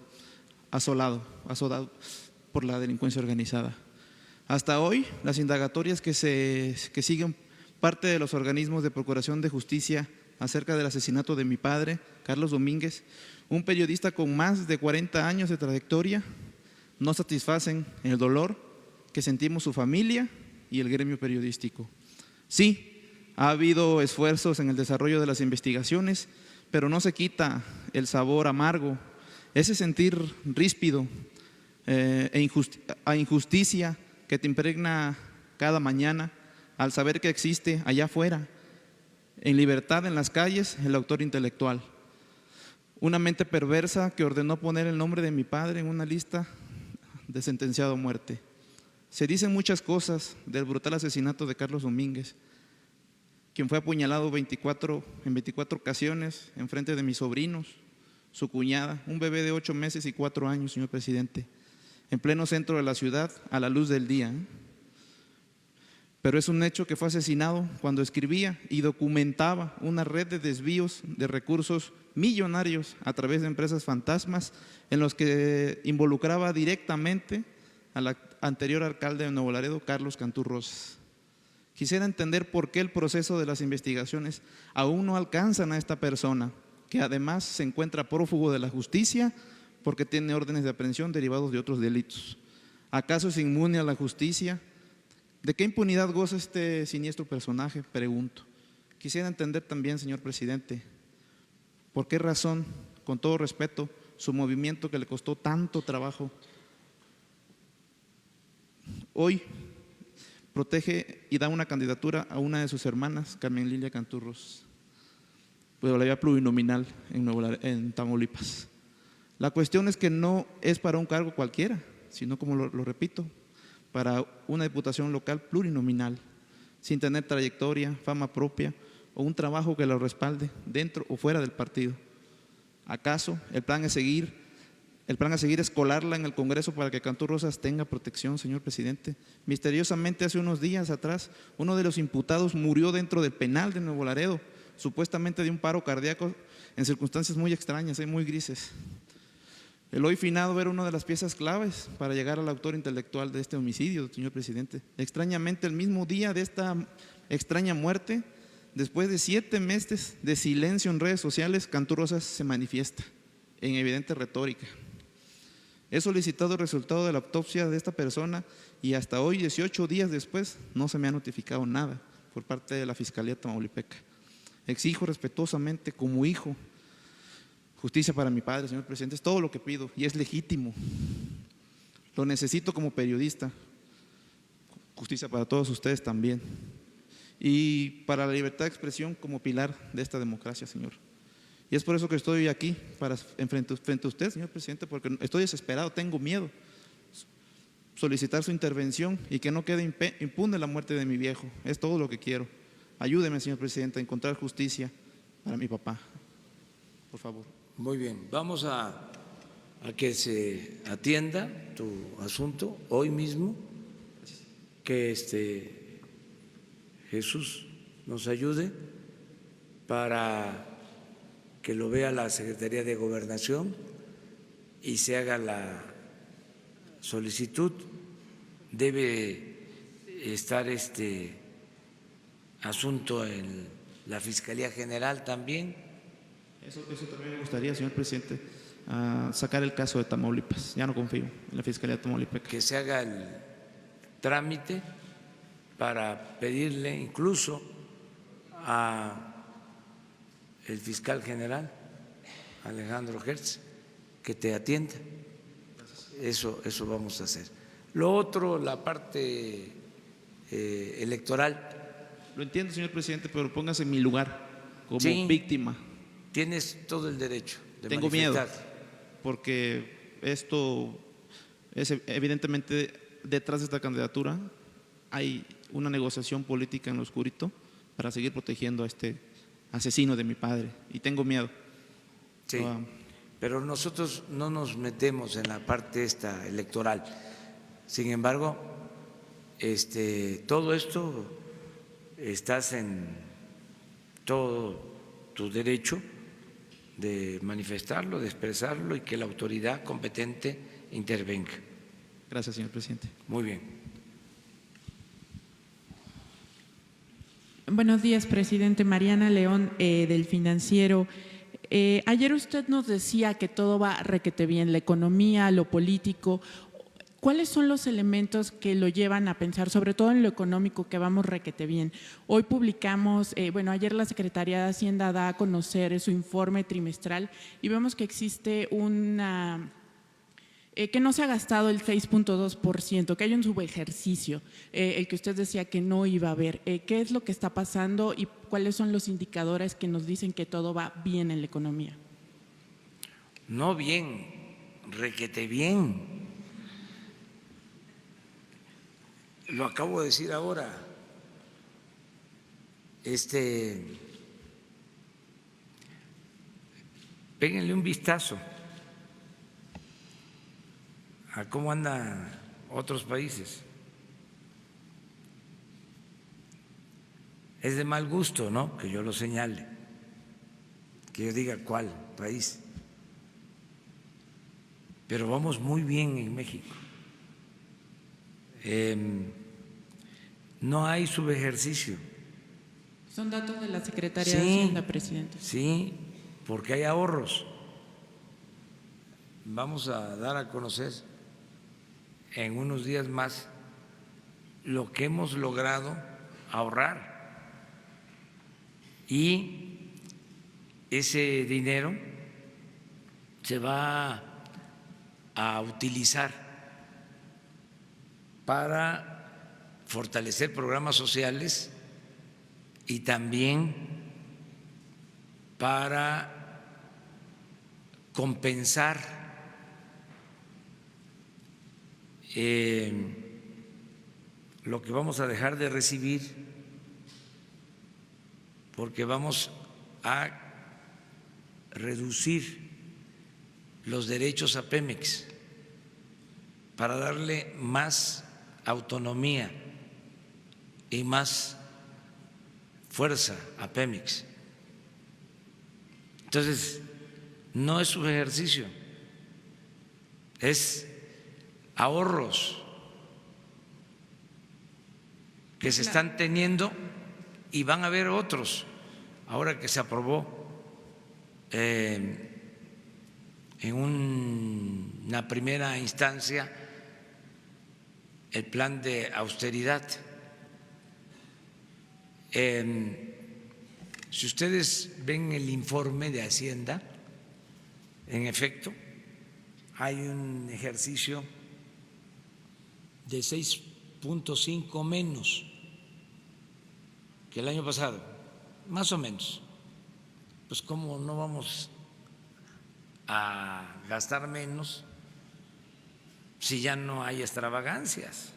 S5: asolado por la delincuencia organizada. Hasta hoy, las indagatorias que siguen parte de los organismos de procuración de justicia acerca del asesinato de mi padre, Carlos Domínguez, un periodista con más de 40 años de trayectoria, no satisfacen el dolor que sentimos su familia y el gremio periodístico. Sí, ha habido esfuerzos en el desarrollo de las investigaciones, pero no se quita el sabor amargo, ese sentir ríspido a injusticia que te impregna cada mañana al saber que existe allá afuera, en libertad en las calles, el autor intelectual. Una mente perversa que ordenó poner el nombre de mi padre en una lista de sentenciado a muerte. Se dicen muchas cosas del brutal asesinato de Carlos Domínguez, quien fue apuñalado en 24 ocasiones en frente de mis sobrinos, su cuñada, un bebé de 8 meses y 4 años, señor presidente, en pleno centro de la ciudad, a la luz del día. Pero es un hecho que fue asesinado cuando escribía y documentaba una red de desvíos de recursos millonarios a través de empresas fantasmas en los que involucraba directamente al anterior alcalde de Nuevo Laredo, Carlos Cantú Rosas. Quisiera entender por qué el proceso de las investigaciones aún no alcanzan a esta persona, que además se encuentra prófugo de la justicia porque tiene órdenes de aprehensión derivados de otros delitos. ¿Acaso es inmune a la justicia? ¿De qué impunidad goza este siniestro personaje? Pregunto. Quisiera entender también, señor presidente, por qué razón, con todo respeto, su movimiento que le costó tanto trabajo, hoy protege y da una candidatura a una de sus hermanas, Carmen Lilia Cantú Rosas, pues la vía plurinominal en Tamaulipas. La cuestión es que no es para un cargo cualquiera, sino, como lo repito, para una diputación local plurinominal, sin tener trayectoria, fama propia o un trabajo que lo respalde dentro o fuera del partido. ¿Acaso el plan a seguir es colarla en el Congreso para que Cantú Rosas tenga protección, señor presidente? Misteriosamente, hace unos días atrás, uno de los imputados murió dentro del penal de Nuevo Laredo, supuestamente de un paro cardíaco en circunstancias muy extrañas y muy grises. El hoy finado era una de las piezas claves para llegar al autor intelectual de este homicidio, señor presidente. Extrañamente, el mismo día de esta extraña muerte, después de 7 meses de silencio en redes sociales, Cantú Rosas se manifiesta en evidente retórica. He solicitado el resultado de la autopsia de esta persona y hasta hoy, 18 días después, no se me ha notificado nada por parte de la Fiscalía Tamaulipeca. Exijo respetuosamente, como hijo, justicia para mi padre, señor presidente. Es todo lo que pido y es legítimo. Lo necesito como periodista. Justicia para todos ustedes también. Y para la libertad de expresión como pilar de esta democracia, señor. Y es por eso que estoy aquí, frente a usted, señor presidente, porque estoy desesperado, tengo miedo. Solicitar su intervención y que no quede impune la muerte de mi viejo. Es todo lo que quiero. Ayúdeme, señor presidente, a encontrar justicia para mi papá. Por favor.
S1: Muy bien, vamos a que se atienda tu asunto hoy mismo, que Jesús nos ayude para que lo vea la Secretaría de Gobernación y se haga la solicitud. Debe estar este asunto en la Fiscalía General también.
S5: Eso también me gustaría, señor presidente, sacar el caso de Tamaulipas. Ya no confío en la Fiscalía de Tamaulipas.
S1: Que se haga el trámite para pedirle incluso a el fiscal general, Alejandro Gertz, que te atienda. Eso vamos a hacer. Lo otro, la parte electoral.
S5: Lo entiendo, señor presidente, pero póngase en mi lugar como
S1: Sí.
S5: víctima.
S1: Tienes todo el derecho de
S5: Tengo miedo.
S1: manifestar.
S5: porque esto es evidentemente detrás de esta candidatura hay una negociación política en lo oscurito para seguir protegiendo a este asesino de mi padre y tengo miedo.
S1: Sí, pero nosotros no nos metemos en la parte esta electoral. Sin embargo, todo esto estás en todo tu derecho de manifestarlo, de expresarlo y que la autoridad competente intervenga.
S5: Gracias, señor presidente.
S1: Muy bien.
S6: Buenos días, presidente. Mariana León, del Financiero. Ayer usted nos decía que todo va requete bien, la economía, lo político. ¿Cuáles son los elementos que lo llevan a pensar, sobre todo en lo económico, que vamos requete bien? Hoy publicamos, ayer la Secretaría de Hacienda da a conocer su informe trimestral y vemos que existe que no se ha gastado el 6.2%, que hay un subejercicio, el que usted decía que no iba a haber. ¿Qué es lo que está pasando y cuáles son los indicadores que nos dicen que todo va bien en la economía?
S1: No bien, requete bien. Lo acabo de decir ahora. Péguenle un vistazo a cómo andan otros países. Es de mal gusto, ¿no?, que yo lo señale, que yo diga cuál país, pero vamos muy bien en México. No hay subejercicio.
S6: Son datos de la Secretaría de Hacienda, presidente.
S1: Sí, porque hay ahorros. Vamos a dar a conocer en unos días más lo que hemos logrado ahorrar, y ese dinero se va a utilizar para fortalecer programas sociales y también para compensar lo que vamos a dejar de recibir, porque vamos a reducir los derechos a Pemex para darle más autonomía y más fuerza a Pemex. Entonces, no es su ejercicio, es ahorros que se están teniendo y van a haber otros. Ahora que se aprobó en una primera instancia el plan de austeridad. Si ustedes ven el informe de Hacienda, en efecto, hay un ejercicio de 6.5 menos que el año pasado, más o menos. Pues ¿cómo no vamos a gastar menos si ya no hay extravagancias?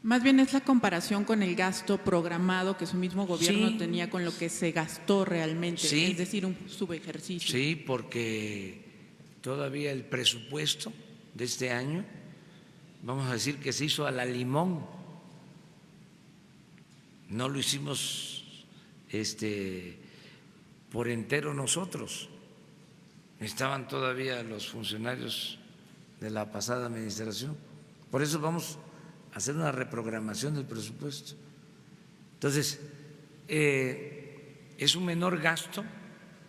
S6: Más bien es la comparación con el gasto programado que su mismo gobierno
S1: Sí.
S6: tenía con lo que se gastó realmente,
S1: Sí.
S6: es decir, un subejercicio.
S1: Sí, porque todavía el presupuesto de este año, vamos a decir que se hizo a la limón, no lo hicimos por entero nosotros, estaban todavía los funcionarios de la pasada administración, por eso vamos a hacer una reprogramación del presupuesto. Entonces, es un menor gasto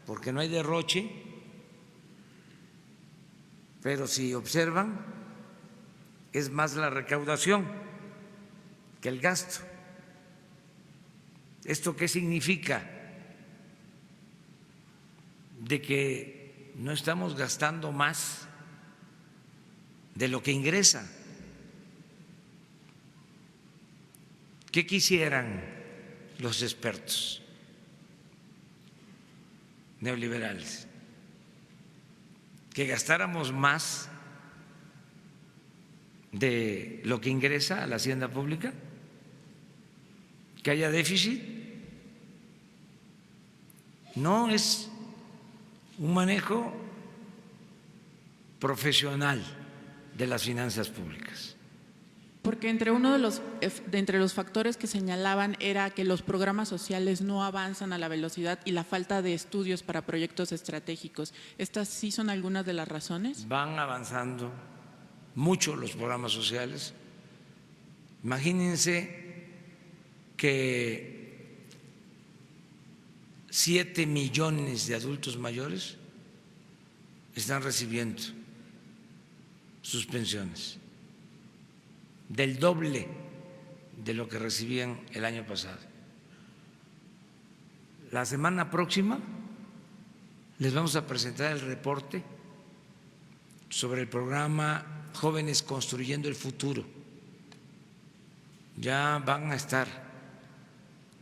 S1: porque no hay derroche, pero si observan, es más la recaudación que el gasto. ¿Esto qué significa? De que no estamos gastando más de lo que ingresa. ¿Qué quisieran los expertos neoliberales? que gastáramos más de lo que ingresa a la hacienda pública, que haya déficit. No es un manejo profesional de las finanzas públicas.
S6: Porque entre los factores que señalaban era que los programas sociales no avanzan a la velocidad y la falta de estudios para proyectos estratégicos. ¿Estas sí son algunas de las razones?
S1: Van avanzando mucho los programas sociales. Imagínense que 7 millones de adultos mayores están recibiendo sus pensiones, del doble de lo que recibían el año pasado. La semana próxima les vamos a presentar el reporte sobre el programa Jóvenes Construyendo el Futuro. Ya van a estar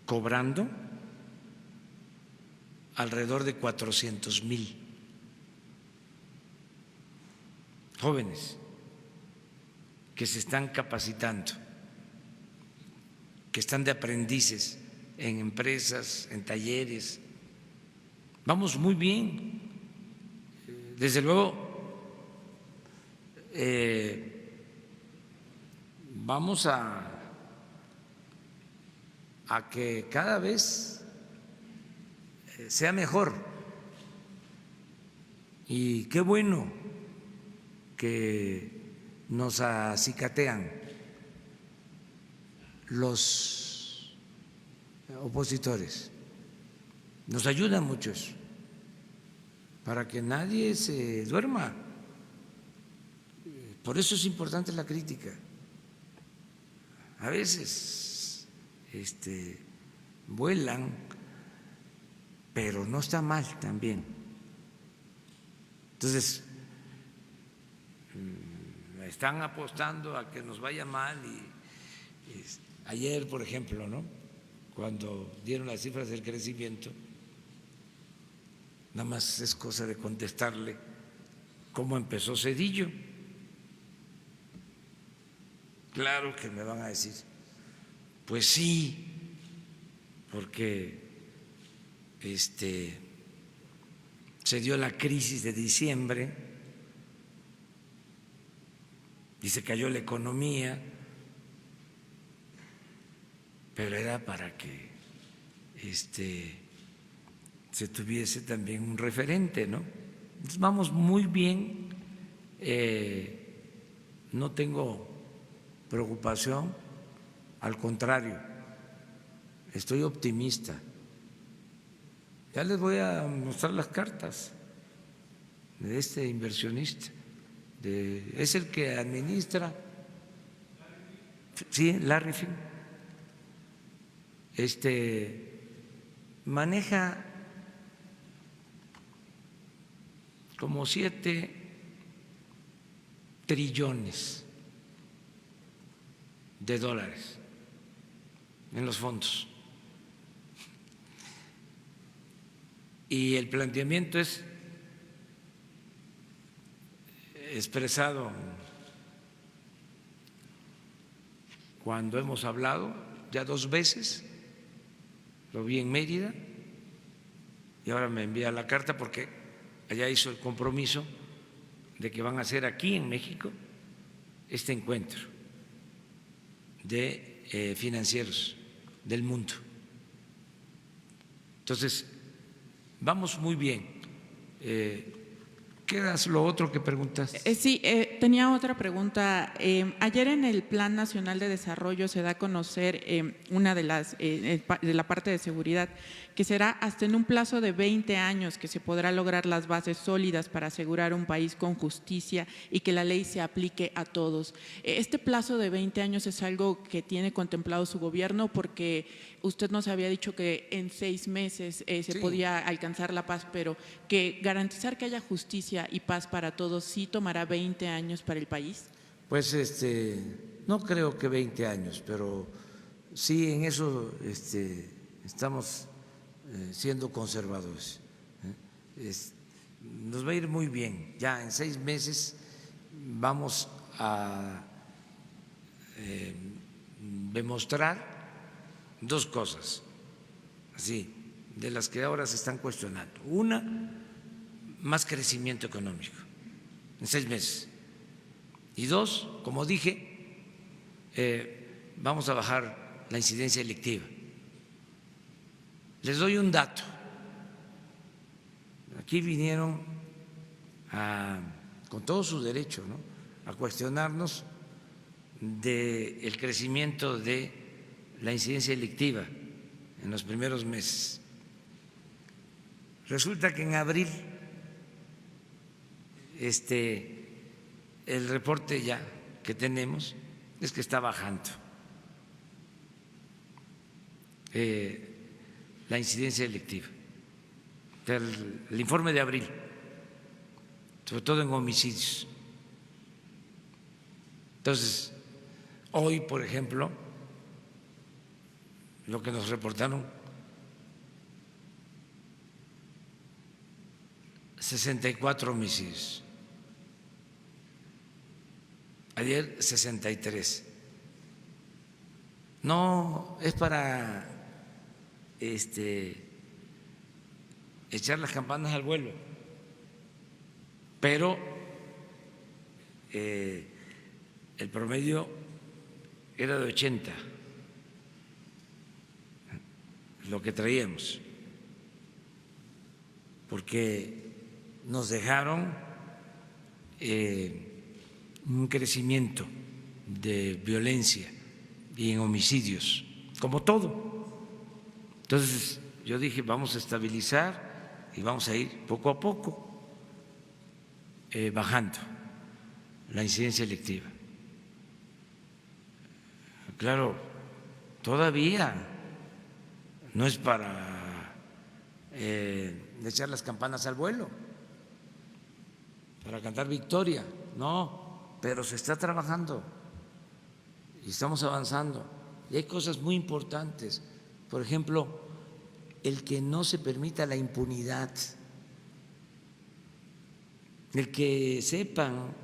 S1: cobrando alrededor de 400,000 jóvenes que se están capacitando, que están de aprendices en empresas, en talleres. Vamos muy bien. Desde luego, vamos a que cada vez sea mejor. Y qué bueno que nos acicatean los opositores. Nos ayuda mucho eso, para que nadie se duerma. Por eso es importante la crítica. A veces vuelan, pero no está mal también. Entonces, están apostando a que nos vaya mal y ayer, por ejemplo, ¿no?, cuando dieron las cifras del crecimiento, nada más es cosa de contestarle cómo empezó Zedillo. Claro que me van a decir, pues sí, porque se dio la crisis de diciembre y se cayó la economía, pero era para que se tuviese también un referente, ¿no? Entonces vamos muy bien, no tengo preocupación, al contrario, estoy optimista. Ya les voy a mostrar las cartas de este inversionista. Es el que administra, sí, Larry Fink, maneja como 7 trillones de dólares en los fondos. Y el planteamiento es expresado cuando hemos hablado ya 2 veces, lo vi en Mérida y ahora me envía la carta porque allá hizo el compromiso de que van a hacer aquí en México este encuentro de financieros del mundo. Entonces, vamos muy bien. ¿Qué es lo otro que preguntaste?
S6: Sí, tenía otra pregunta. Ayer en el Plan Nacional de Desarrollo se da a conocer una de la parte de seguridad, que será hasta en un plazo de 20 años que se podrá lograr las bases sólidas para asegurar un país con justicia y que la ley se aplique a todos. ¿Este plazo de 20 años es algo que tiene contemplado su gobierno? Porque usted nos había dicho que en 6 meses se podía alcanzar la paz, pero que garantizar que haya justicia y paz para todos sí tomará 20 años para el país.
S1: Pues no creo que 20 años, pero sí en eso estamos siendo conservadores. nos va a ir muy bien. Ya en 6 meses vamos a demostrar 2 cosas, así, de las que ahora se están cuestionando. Una, más crecimiento económico en 6 meses. Y 2, como dije, vamos a bajar la incidencia delictiva. Les doy un dato. Aquí vinieron con todo su derecho, ¿no?, a cuestionarnos del crecimiento de la incidencia delictiva en los primeros meses. Resulta que en abril el reporte ya que tenemos es que está bajando la incidencia delictiva. El informe de abril, sobre todo en homicidios. Entonces, hoy, por ejemplo, lo que nos reportaron, 64 homicidios. Ayer 63. No es para echar las campanas al vuelo, pero el promedio era de 80, lo que traíamos, porque nos dejaron un crecimiento de violencia y en homicidios, como todo. Entonces yo dije, vamos a estabilizar y vamos a ir poco a poco bajando la incidencia delictiva. Claro, todavía no es para echar las campanas al vuelo, para cantar victoria, no, pero se está trabajando y estamos avanzando. Y hay cosas muy importantes, por ejemplo, el que no se permita la impunidad, el que sepan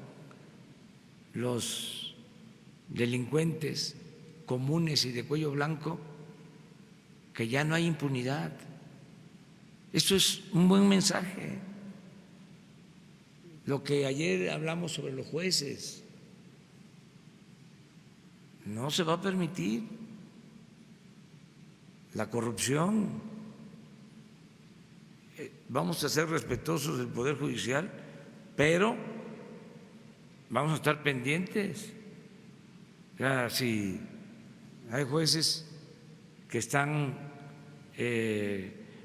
S1: los delincuentes comunes y de cuello blanco que ya no hay impunidad. Eso es un buen mensaje. Lo que ayer hablamos sobre los jueces, no se va a permitir la corrupción. Vamos a ser respetuosos del Poder Judicial, pero vamos a estar pendientes. Ya, si hay jueces que están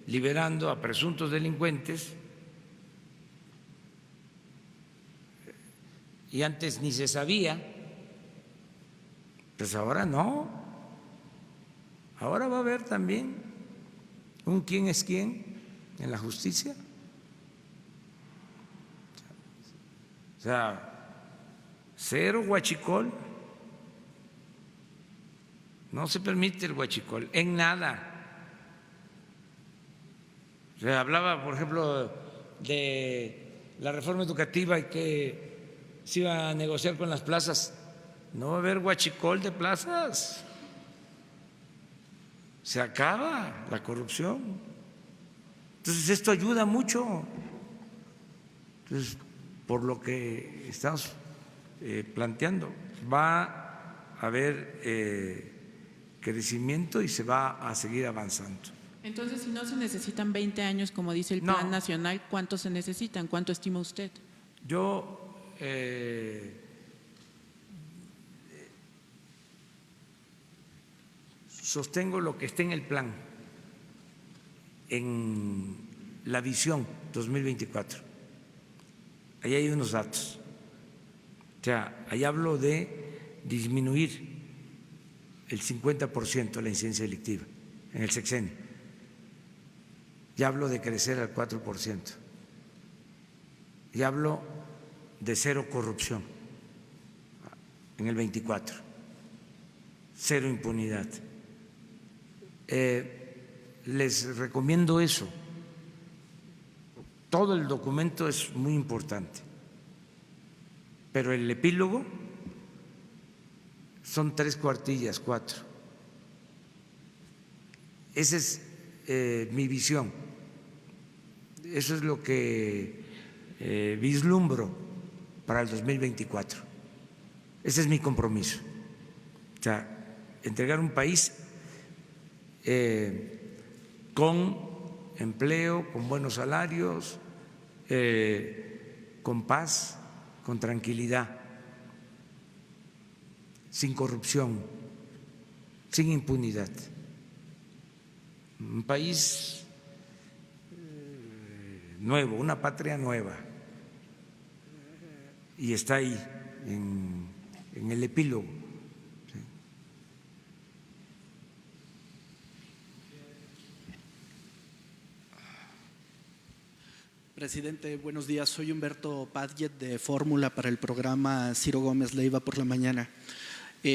S1: liberando a presuntos delincuentes y antes ni se sabía, pues ahora no. Ahora va a haber también un quién es quién en la justicia. O sea, cero huachicol. No se permite el huachicol en nada. Se hablaba, por ejemplo, de la reforma educativa y que se iba a negociar con las plazas. No va a haber huachicol de plazas. Se acaba la corrupción. Entonces esto ayuda mucho. Entonces, por lo que estamos planteando, va a haber crecimiento y se va a seguir avanzando.
S6: Entonces, si no se necesitan 20 años, como dice el Plan Nacional, ¿cuántos se necesitan? ¿Cuánto estima usted?
S1: Yo sostengo lo que está en el plan, en la visión 2024. Ahí hay unos datos. O sea, ahí hablo de disminuir el 50% la incidencia delictiva en el sexenio. Ya hablo de crecer al 4%. Y hablo de cero corrupción en el 24, cero impunidad. Les recomiendo eso. todo el documento es muy importante, pero el epílogo son 3 cuartillas, 4. Esa es mi visión, eso es lo que vislumbro para el 2024. Ese es mi compromiso, o sea, entregar un país con empleo, con buenos salarios, con paz, con tranquilidad, sin corrupción, sin impunidad. Un país nuevo, una patria nueva, y está ahí en el epílogo.
S7: Presidente, buenos días. Soy Humberto Padgett de Fórmula para el programa Ciro Gómez Leiva por la mañana.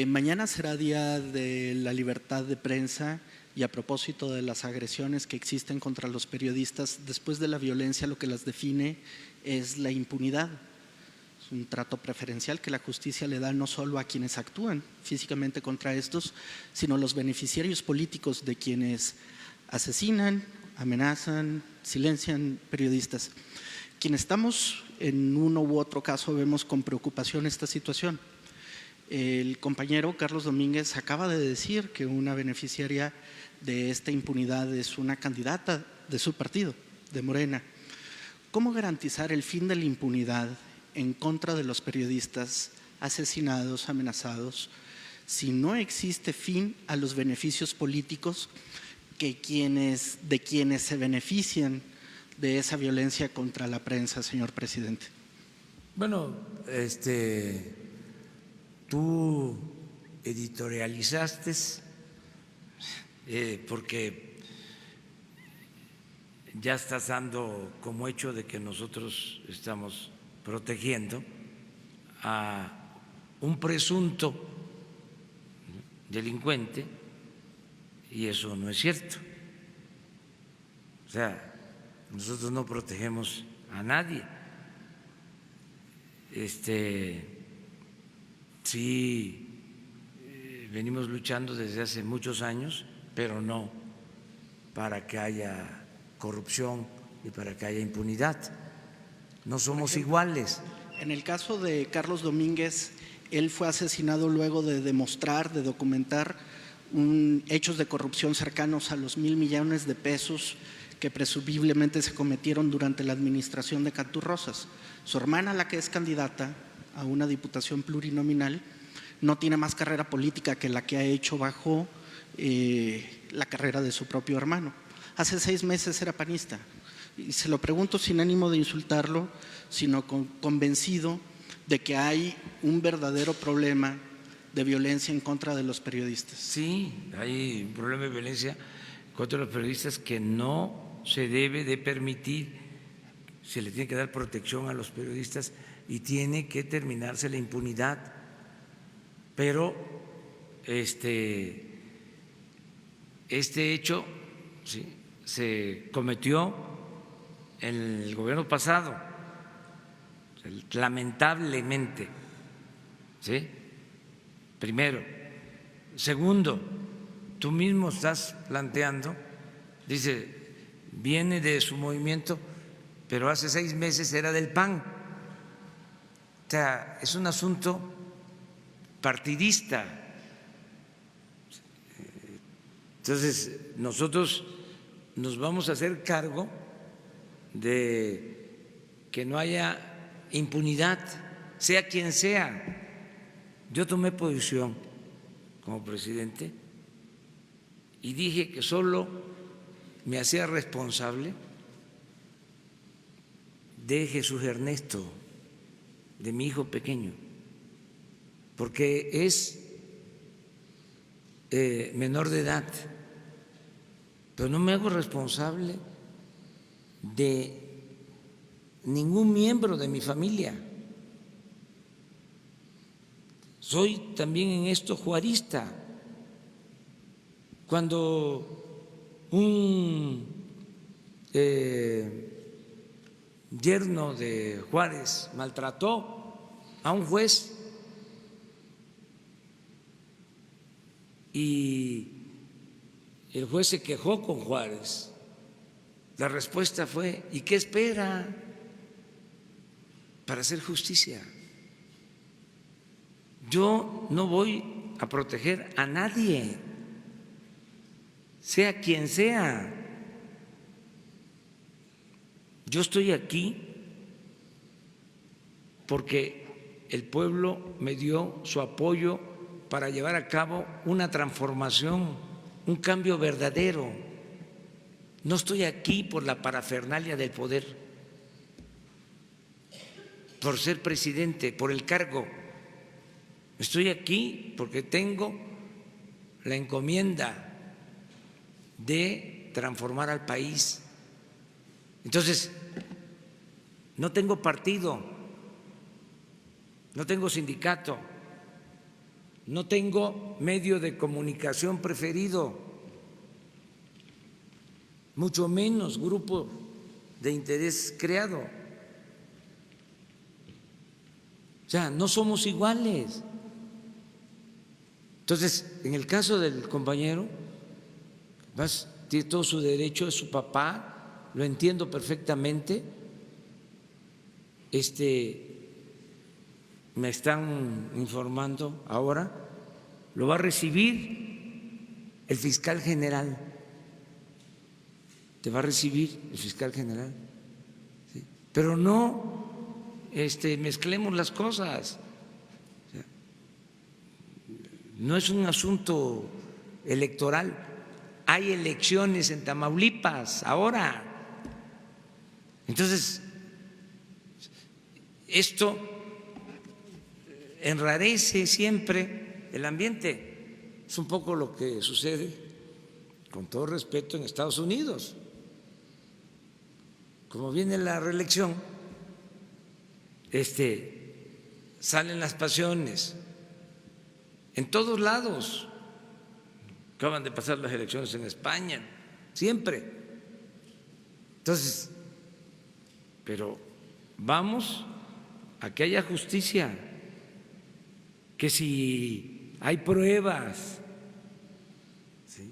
S7: Mañana será Día de la Libertad de Prensa y a propósito de las agresiones que existen contra los periodistas, después de la violencia lo que las define es la impunidad. Es un trato preferencial que la justicia le da no solo a quienes actúan físicamente contra estos, sino a los beneficiarios políticos de quienes asesinan, amenazan, silencian periodistas. Quienes estamos en uno u otro caso vemos con preocupación esta situación. El compañero Carlos Domínguez acaba de decir que una beneficiaria de esta impunidad es una candidata de su partido, de Morena. ¿Cómo garantizar el fin de la impunidad en contra de los periodistas asesinados, amenazados, si no existe fin a los beneficios políticos de quienes se benefician de esa violencia contra la prensa, señor presidente?
S1: Bueno, tú editorializaste porque ya estás dando como hecho de que nosotros estamos protegiendo a un presunto delincuente, y eso no es cierto. O sea, nosotros no protegemos a nadie. Sí, venimos luchando desde hace muchos años, pero no para que haya corrupción y para que haya impunidad. No somos iguales.
S7: En el caso de Carlos Domínguez, él fue asesinado luego de demostrar, de documentar hechos de corrupción cercanos a los 1,000 millones de pesos que presumiblemente se cometieron durante la administración de Cantú Rosas. Su hermana, la que es candidata a una diputación plurinominal, no tiene más carrera política que la que ha hecho bajo la carrera de su propio hermano. Hace 6 meses era panista, y se lo pregunto sin ánimo de insultarlo, sino convencido de que hay un verdadero problema de violencia en contra de los periodistas.
S1: Sí, hay un problema de violencia contra los periodistas que no se debe de permitir. Se le tiene que dar protección a los periodistas y tiene que terminarse la impunidad. Pero este hecho ¿sí? se cometió en el gobierno pasado, lamentablemente, ¿sí? Primero. Segundo, tú mismo estás planteando, dice, viene de su movimiento, pero hace 6 meses era del PAN. O sea, es un asunto partidista. Entonces, nosotros nos vamos a hacer cargo de que no haya impunidad, sea quien sea. Yo tomé posición como presidente y dije que solo me hacía responsable de Jesús Ernesto, de mi hijo pequeño, porque es menor de edad, pero no me hago responsable de ningún miembro de mi familia. Soy también en esto juarista. Cuando un yerno de Juárez maltrató a un juez y el juez se quejó con Juárez. La respuesta fue: ¿y qué espera para hacer justicia? Yo no voy a proteger a nadie, sea quien sea. Yo estoy aquí porque el pueblo me dio su apoyo para llevar a cabo una transformación, un cambio verdadero. No estoy aquí por la parafernalia del poder, por ser presidente, por el cargo. Estoy aquí porque tengo la encomienda de transformar al país. Entonces, no tengo partido, no tengo sindicato, no tengo medio de comunicación preferido, mucho menos grupo de interés creado. O sea, no somos iguales. Entonces, en el caso del compañero, tiene todo su derecho, es su papá, lo entiendo perfectamente. Me están informando ahora, lo va a recibir el fiscal general. Te va a recibir el fiscal general. ¿Sí? Pero no mezclemos las cosas. O sea, no es un asunto electoral. Hay elecciones en Tamaulipas ahora. Entonces, esto enrarece siempre el ambiente. Es un poco lo que sucede, con todo respeto, en Estados Unidos. Como viene la reelección, salen las pasiones en todos lados. Acaban de pasar las elecciones en España, siempre. Entonces, pero vamos a que haya justicia, que si hay pruebas, ¿sí?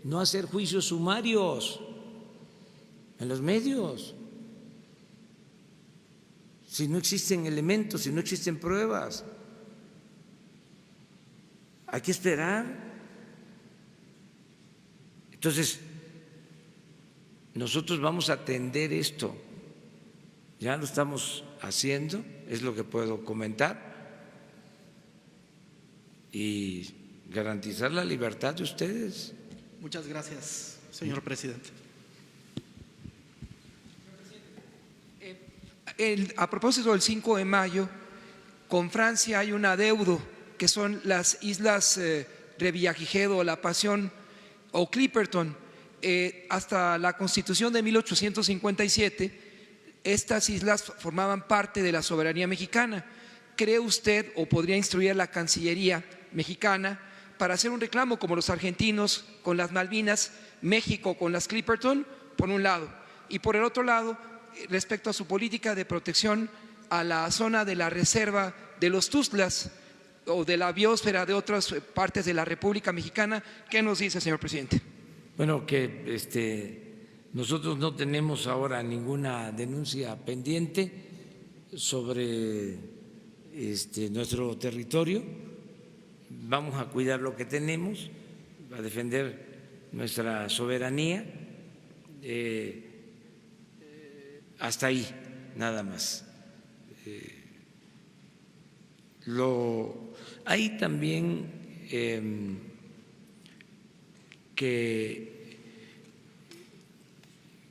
S1: No hacer juicios sumarios en los medios, si no existen elementos, si no existen pruebas. Hay que esperar. Entonces, nosotros vamos a atender esto, ya lo estamos haciendo, es lo que puedo comentar, y garantizar la libertad de ustedes.
S7: Muchas gracias, señor presidente.
S8: A propósito del 5 de mayo, con Francia hay un adeudo que son las islas Revillagigedo, La Pasión o Clipperton. Hasta la Constitución de 1857, estas islas formaban parte de la soberanía mexicana. ¿Cree usted o podría instruir a la Cancillería mexicana para hacer un reclamo como los argentinos con las Malvinas, México con las Clipperton, por un lado, y por el otro lado, respecto a su política de protección a la zona de la reserva de los Tuxtlas o de la biosfera de otras partes de la República Mexicana? ¿Qué nos dice, señor presidente?
S1: Bueno, que nosotros no tenemos ahora ninguna denuncia pendiente sobre nuestro territorio. Vamos a cuidar lo que tenemos, a defender nuestra soberanía. Hasta ahí, nada más. Hay también que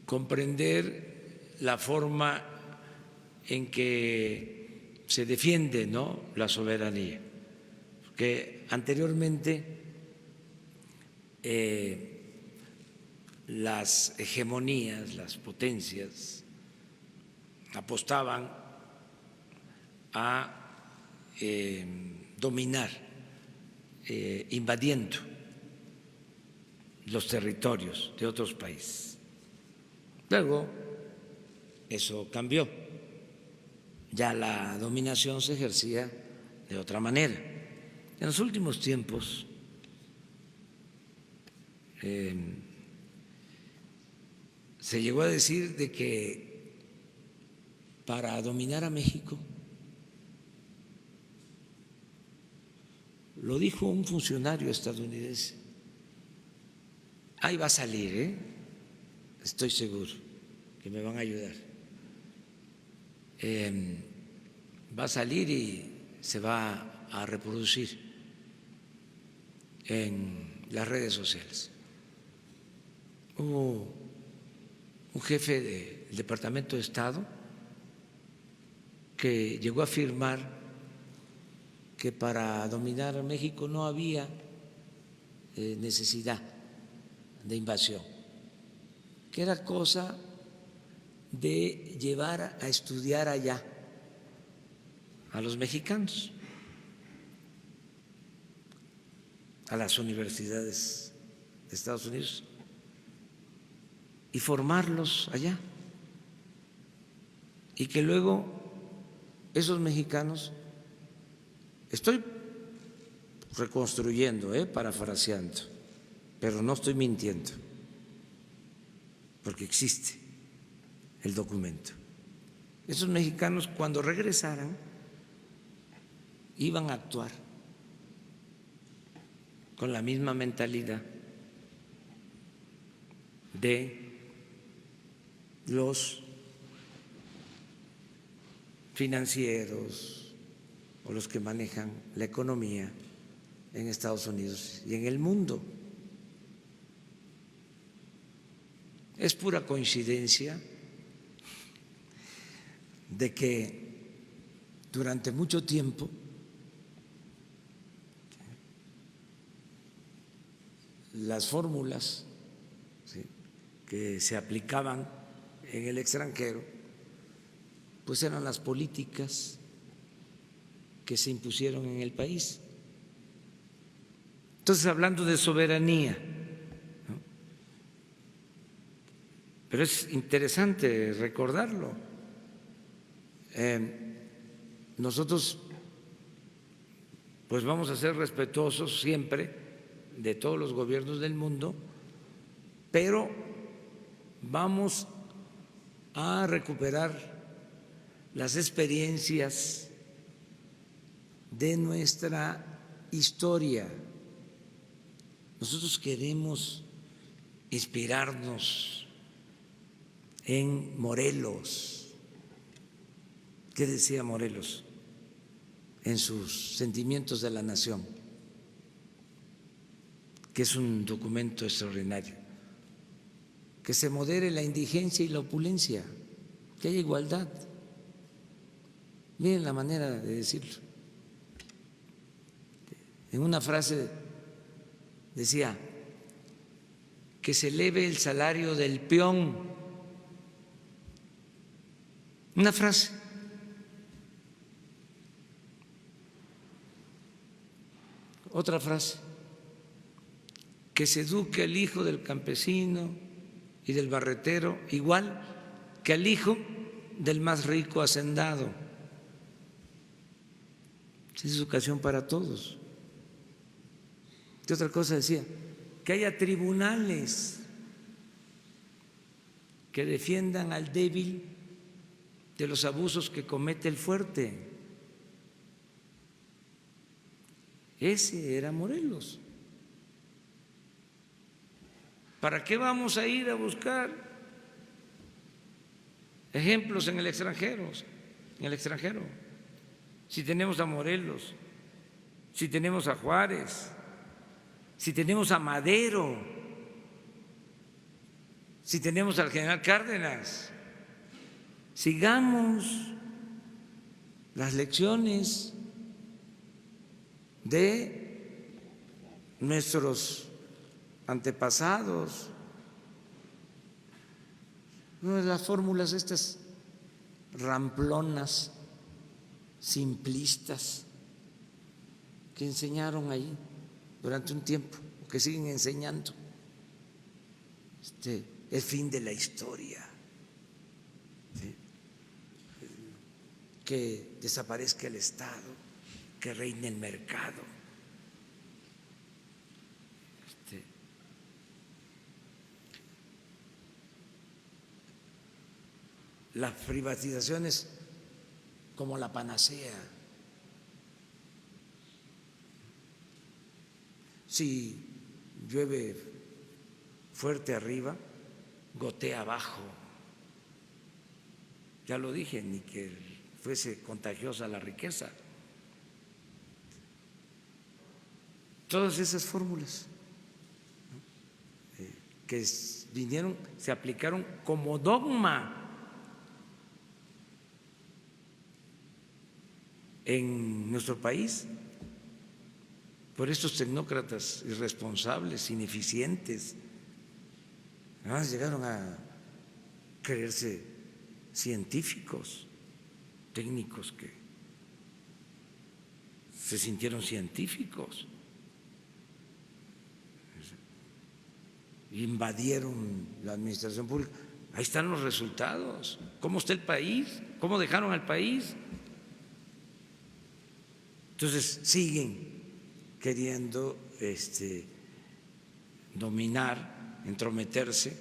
S1: comprender la forma en que se defiende, ¿no?, la soberanía, porque anteriormente las hegemonías, las potencias apostaban a dominar, invadiendo los territorios de otros países. Luego eso cambió. Ya la dominación se ejercía de otra manera. En los últimos tiempos se llegó a decir de que para dominar a México, lo dijo un funcionario estadounidense, ahí va a salir, estoy seguro que me van a ayudar, va a salir y se va a reproducir en las redes sociales. Hubo un jefe del Departamento de Estado que llegó a afirmar que para dominar a México no había necesidad de invasión, que era cosa de llevar a estudiar allá a los mexicanos, a las universidades de Estados Unidos y formarlos allá, y que luego esos mexicanos, estoy reconstruyendo, parafraseando, pero no estoy mintiendo, porque existe el documento. Esos mexicanos, cuando regresaran, iban a actuar con la misma mentalidad de los financieros o los que manejan la economía en Estados Unidos y en el mundo. Es pura coincidencia de que durante mucho tiempo las fórmulas que se aplicaban en el extranjero pues eran las políticas que se impusieron en el país. Entonces, hablando de soberanía, ¿no? Pero es interesante recordarlo. Nosotros pues vamos a ser respetuosos siempre de todos los gobiernos del mundo, pero vamos a recuperar las experiencias de nuestra historia. Nosotros queremos inspirarnos en Morelos. ¿Qué decía Morelos en sus Sentimientos de la Nación? Que es un documento extraordinario. Que se modere la indigencia y la opulencia, que haya igualdad. Miren la manera de decirlo. En una frase decía que se eleve el salario del peón. Una frase. Otra frase. Que se eduque al hijo del campesino y del barretero igual que al hijo del más rico hacendado. Es educación para todos. ¿Qué otra cosa decía? Que haya tribunales que defiendan al débil de los abusos que comete el fuerte. Ese era Morelos. ¿Para qué vamos a ir a buscar ejemplos en el extranjero? Si tenemos a Morelos, si tenemos a Juárez, si tenemos a Madero, si tenemos al general Cárdenas, sigamos las lecciones de nuestros antepasados, no de las fórmulas estas ramplonas, simplistas, que enseñaron ahí durante un tiempo, que siguen enseñando, el fin de la historia, ¿sí? que desaparezca el Estado, que reine el mercado. Las privatizaciones como la panacea. Si llueve fuerte arriba, gotea abajo. Ya lo dije, ni que fuese contagiosa la riqueza. Todas esas fórmulas que vinieron, se aplicaron como dogma en nuestro país por estos tecnócratas irresponsables, ineficientes. Además llegaron a creerse científicos, técnicos que se sintieron científicos, invadieron la administración pública. Ahí están los resultados. ¿Cómo está el país? ¿Cómo dejaron al país? Entonces siguen queriendo dominar, entrometerse,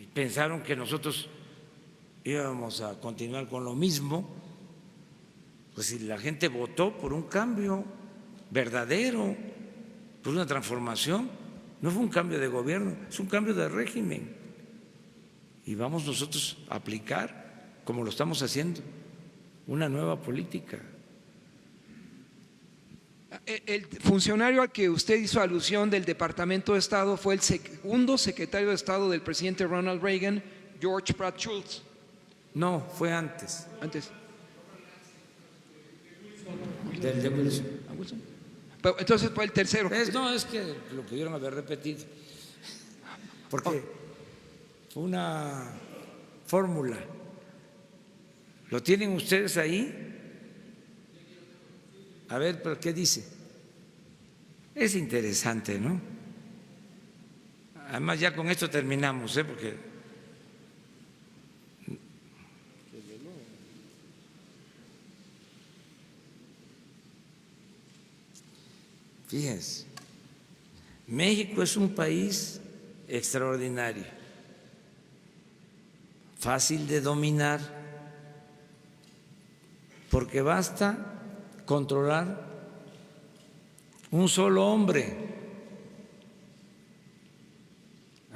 S1: y pensaron que nosotros íbamos a continuar con lo mismo. Pues si la gente votó por un cambio verdadero, por una transformación, no fue un cambio de gobierno, es un cambio de régimen, y vamos nosotros a aplicar, como lo estamos haciendo, una nueva política.
S8: El funcionario al que usted hizo alusión del Departamento de Estado fue el segundo secretario de Estado del presidente Ronald Reagan, George Pratt Schultz.
S1: No, fue antes.
S8: Antes.
S1: De Wilson.
S8: Pero entonces fue el tercero.
S1: No, es que lo pudieron haber repetido, porque fue una fórmula. ¿Lo tienen ustedes ahí? A ver, ¿pero qué dice? Es interesante, ¿no? Además ya con esto terminamos, porque fíjense, México es un país extraordinario, fácil de dominar, porque basta controlar un solo hombre.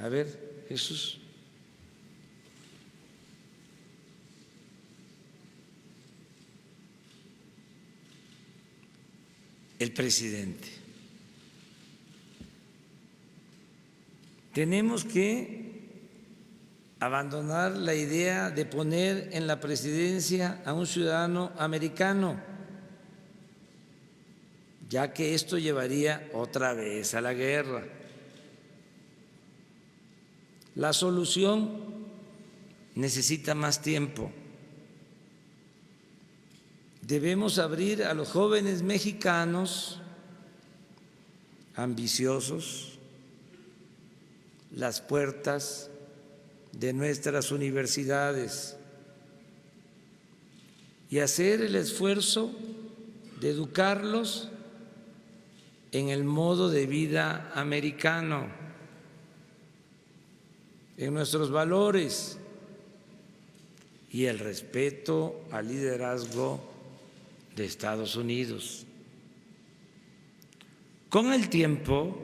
S1: A ver, Jesús. El presidente. Tenemos que abandonar la idea de poner en la presidencia a un ciudadano americano, ya que esto llevaría otra vez a la guerra. La solución necesita más tiempo. Debemos abrir a los jóvenes mexicanos ambiciosos las puertas de nuestras universidades y hacer el esfuerzo de educarlos en el modo de vida americano, en nuestros valores y el respeto al liderazgo de Estados Unidos. Con el tiempo,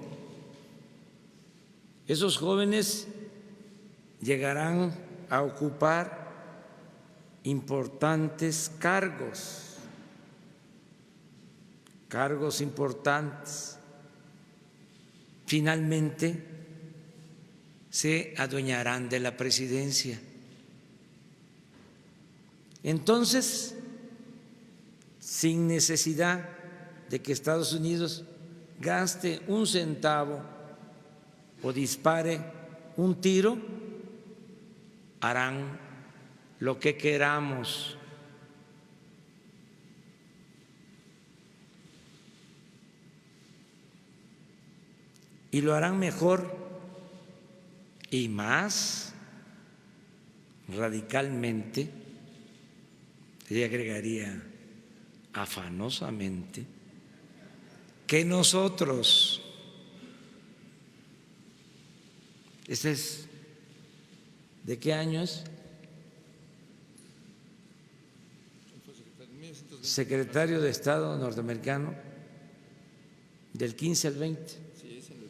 S1: esos jóvenes llegarán a ocupar importantes cargos importantes. Finalmente se adueñarán de la presidencia. Entonces, sin necesidad de que Estados Unidos gaste un centavo o dispare un tiro, harán lo que queramos. Y lo harán mejor y más radicalmente Y agregaría afanosamente que nosotros, ¿este es de qué año es? Secretario de Estado norteamericano del 15 al 20,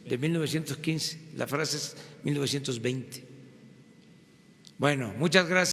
S1: de 1915. La frase es 1920. Bueno, muchas gracias.